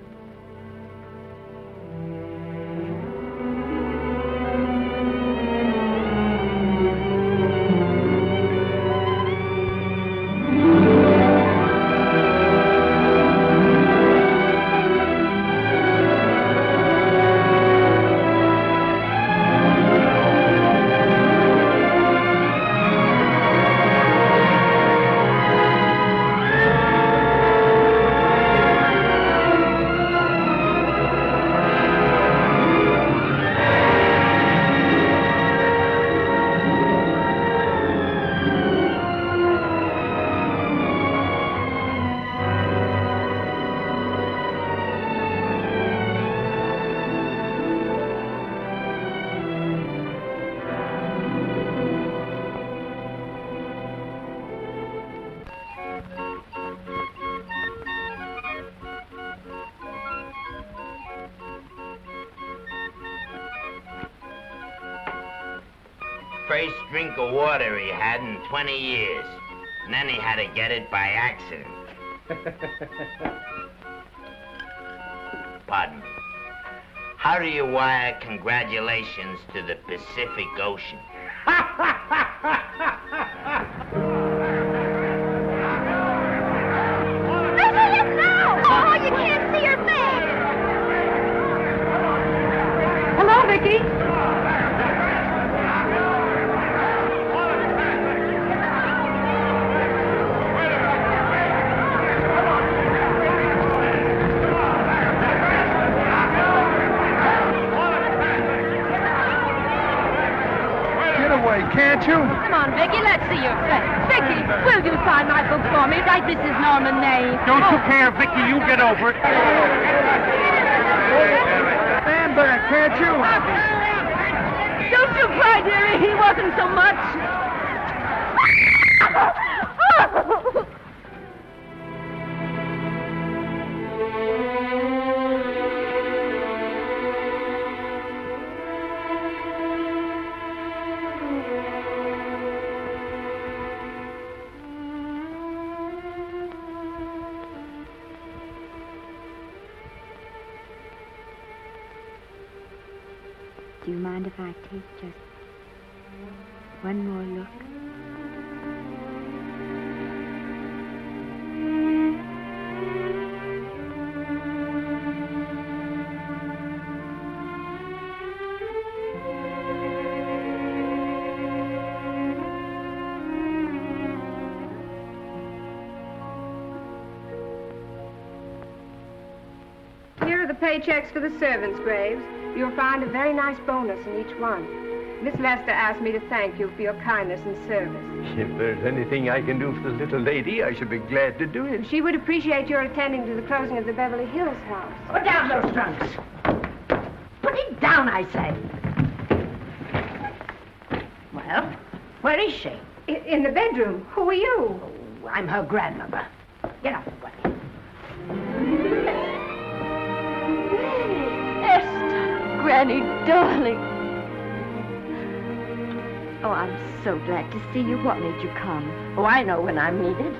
first drink of water he had in 20 years. And then he had to get it by accident. Pardon me. How do you wire congratulations to the Pacific Ocean? Oh, you can't see her face. Hello, Vicky. Can't you? Come on, Vicky, let's see your face. Vicky, will you sign my book for me? Write this is Norman May. Don't you care, Vicky? You get over it. Stand back, can't you? Don't you cry, dearie. He wasn't so much. Do you mind if I take just one more look? Here are the paychecks for the servants' graves. You'll find a very nice bonus in each one. Miss Lester asked me to thank you for your kindness and service. If there's anything I can do for the little lady, I should be glad to do it. She would appreciate your attending to the closing of the Beverly Hills house. Put down those trunks. Put it down, I say. Well, where is she? In the bedroom. Who are you? Oh, I'm her grandmother. Get out of the way. Granny, darling. Oh, I'm so glad to see you. What made you come? Oh, I know when I'm needed.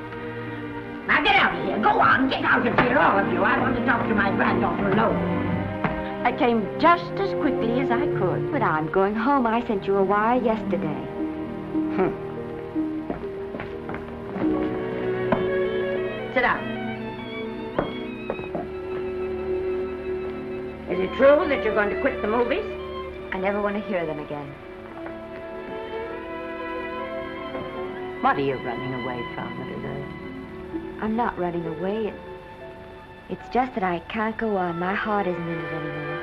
Now get out of here. Go on. Get out of here, all of you. I want to talk to my granddaughter alone. I came just as quickly as I could. But I'm going home. I sent you a wire yesterday. Sit down. Is it true that you're going to quit the movies? I never want to hear them again. What are you running away from, little girl? I'm not running away. It's just that I can't go on. My heart isn't in it anymore.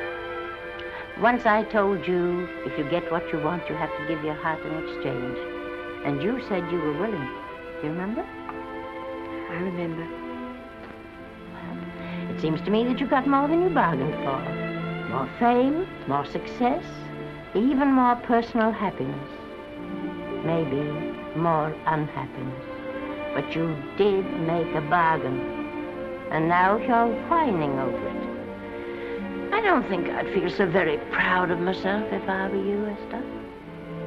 Once I told you, if you get what you want, you have to give your heart in exchange. And you said you were willing. Do you remember? I remember. It seems to me that you got more than you bargained for. More fame, more success, even more personal happiness. Maybe more unhappiness. But you did make a bargain. And now you're whining over it. I don't think I'd feel so very proud of myself if I were you, Esther.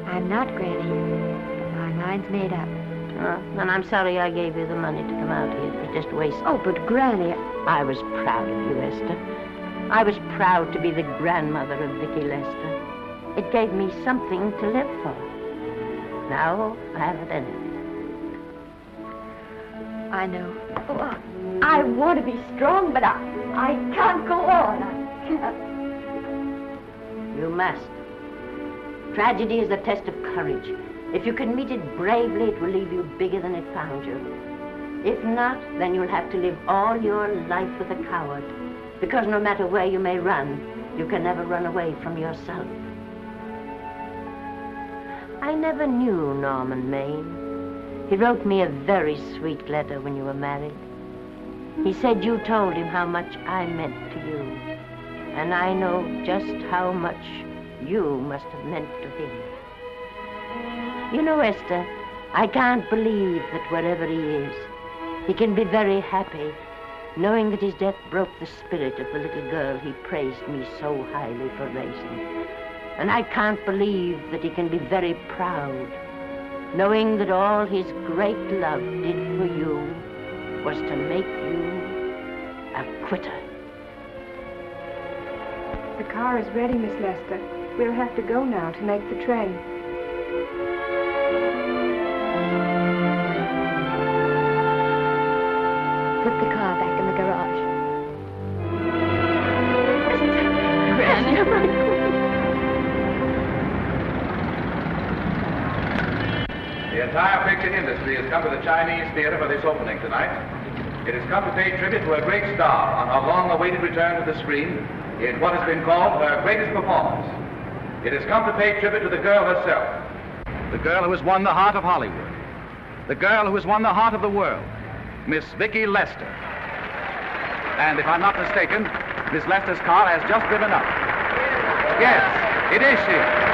I'm not, Granny. But my mind's made up. Oh, and I'm sorry I gave you the money to come out here. It was just wasted. Oh, but Granny... I was proud of you, Esther. I was proud to be the grandmother of Vicky Lester. It gave me something to live for. Now I haven't anything. I know. Oh, I want to be strong, but I can't go on. I can't. You must. Tragedy is a test of courage. If you can meet it bravely, it will leave you bigger than it found you. If not, then you'll have to live all your life with a coward. Because no matter where you may run, you can never run away from yourself. I never knew Norman Maine. He wrote me a very sweet letter when you were married. He said you told him how much I meant to you. And I know just how much you must have meant to him. You know, Esther, I can't believe that wherever he is, he can be very happy, knowing that his death broke the spirit of the little girl he praised me so highly for raising. And I can't believe that he can be very proud, knowing that all his great love did for you was to make you a quitter. The car is ready, Miss Lester. We'll have to go now to make the train. Put the car back in the garage. Granny. The entire picture industry has come to the Chinese theater for this opening tonight. It has come to pay tribute to a great star on her long-awaited return to the screen in what has been called her greatest performance. It has come to pay tribute to the girl herself. The girl who has won the heart of Hollywood. The girl who has won the heart of the world. Miss Vicki Lester. And if I'm not mistaken, Miss Lester's car has just driven up. Yes, it is she.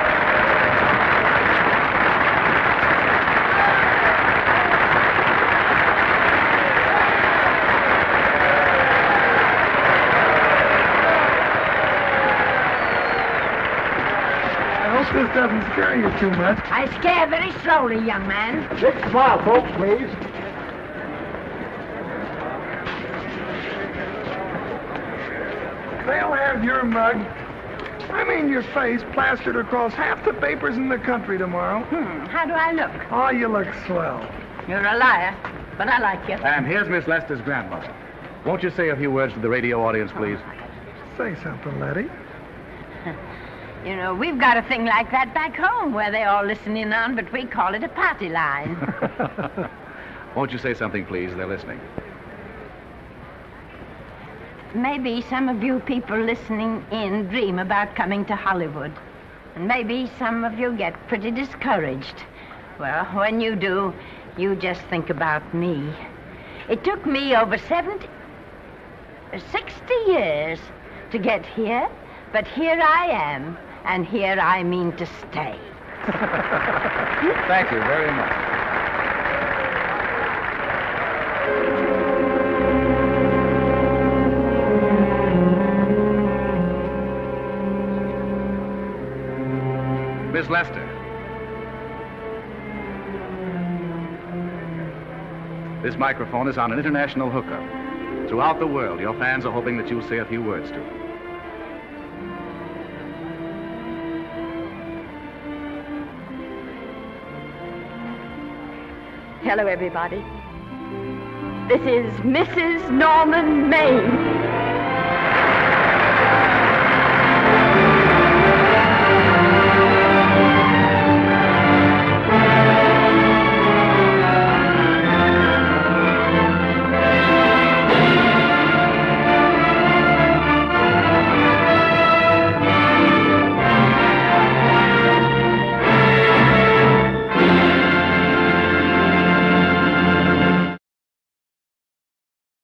This doesn't scare you too much. I scare very slowly, young man. Big smile, folks, please. They'll have your mug, I mean your face, plastered across half the papers in the country tomorrow. How do I look? Oh, you look swell. You're a liar, but I like you. And here's Miss Lester's grandmother. Won't you say a few words to the radio audience, please? Say something, Letty. You know, we've got a thing like that back home where they all listen in on, but we call it a party line. Won't you say something, please? They're listening. Maybe some of you people listening in dream about coming to Hollywood. And maybe some of you get pretty discouraged. Well, when you do, you just think about me. It took me over 60 years to get here, but here I am. And here I mean to stay. Thank you very much. Miss Lester. This microphone is on an international hookup. Throughout the world, your fans are hoping that you'll say a few words to them. Hello, everybody. This is Mrs. Norman Maine.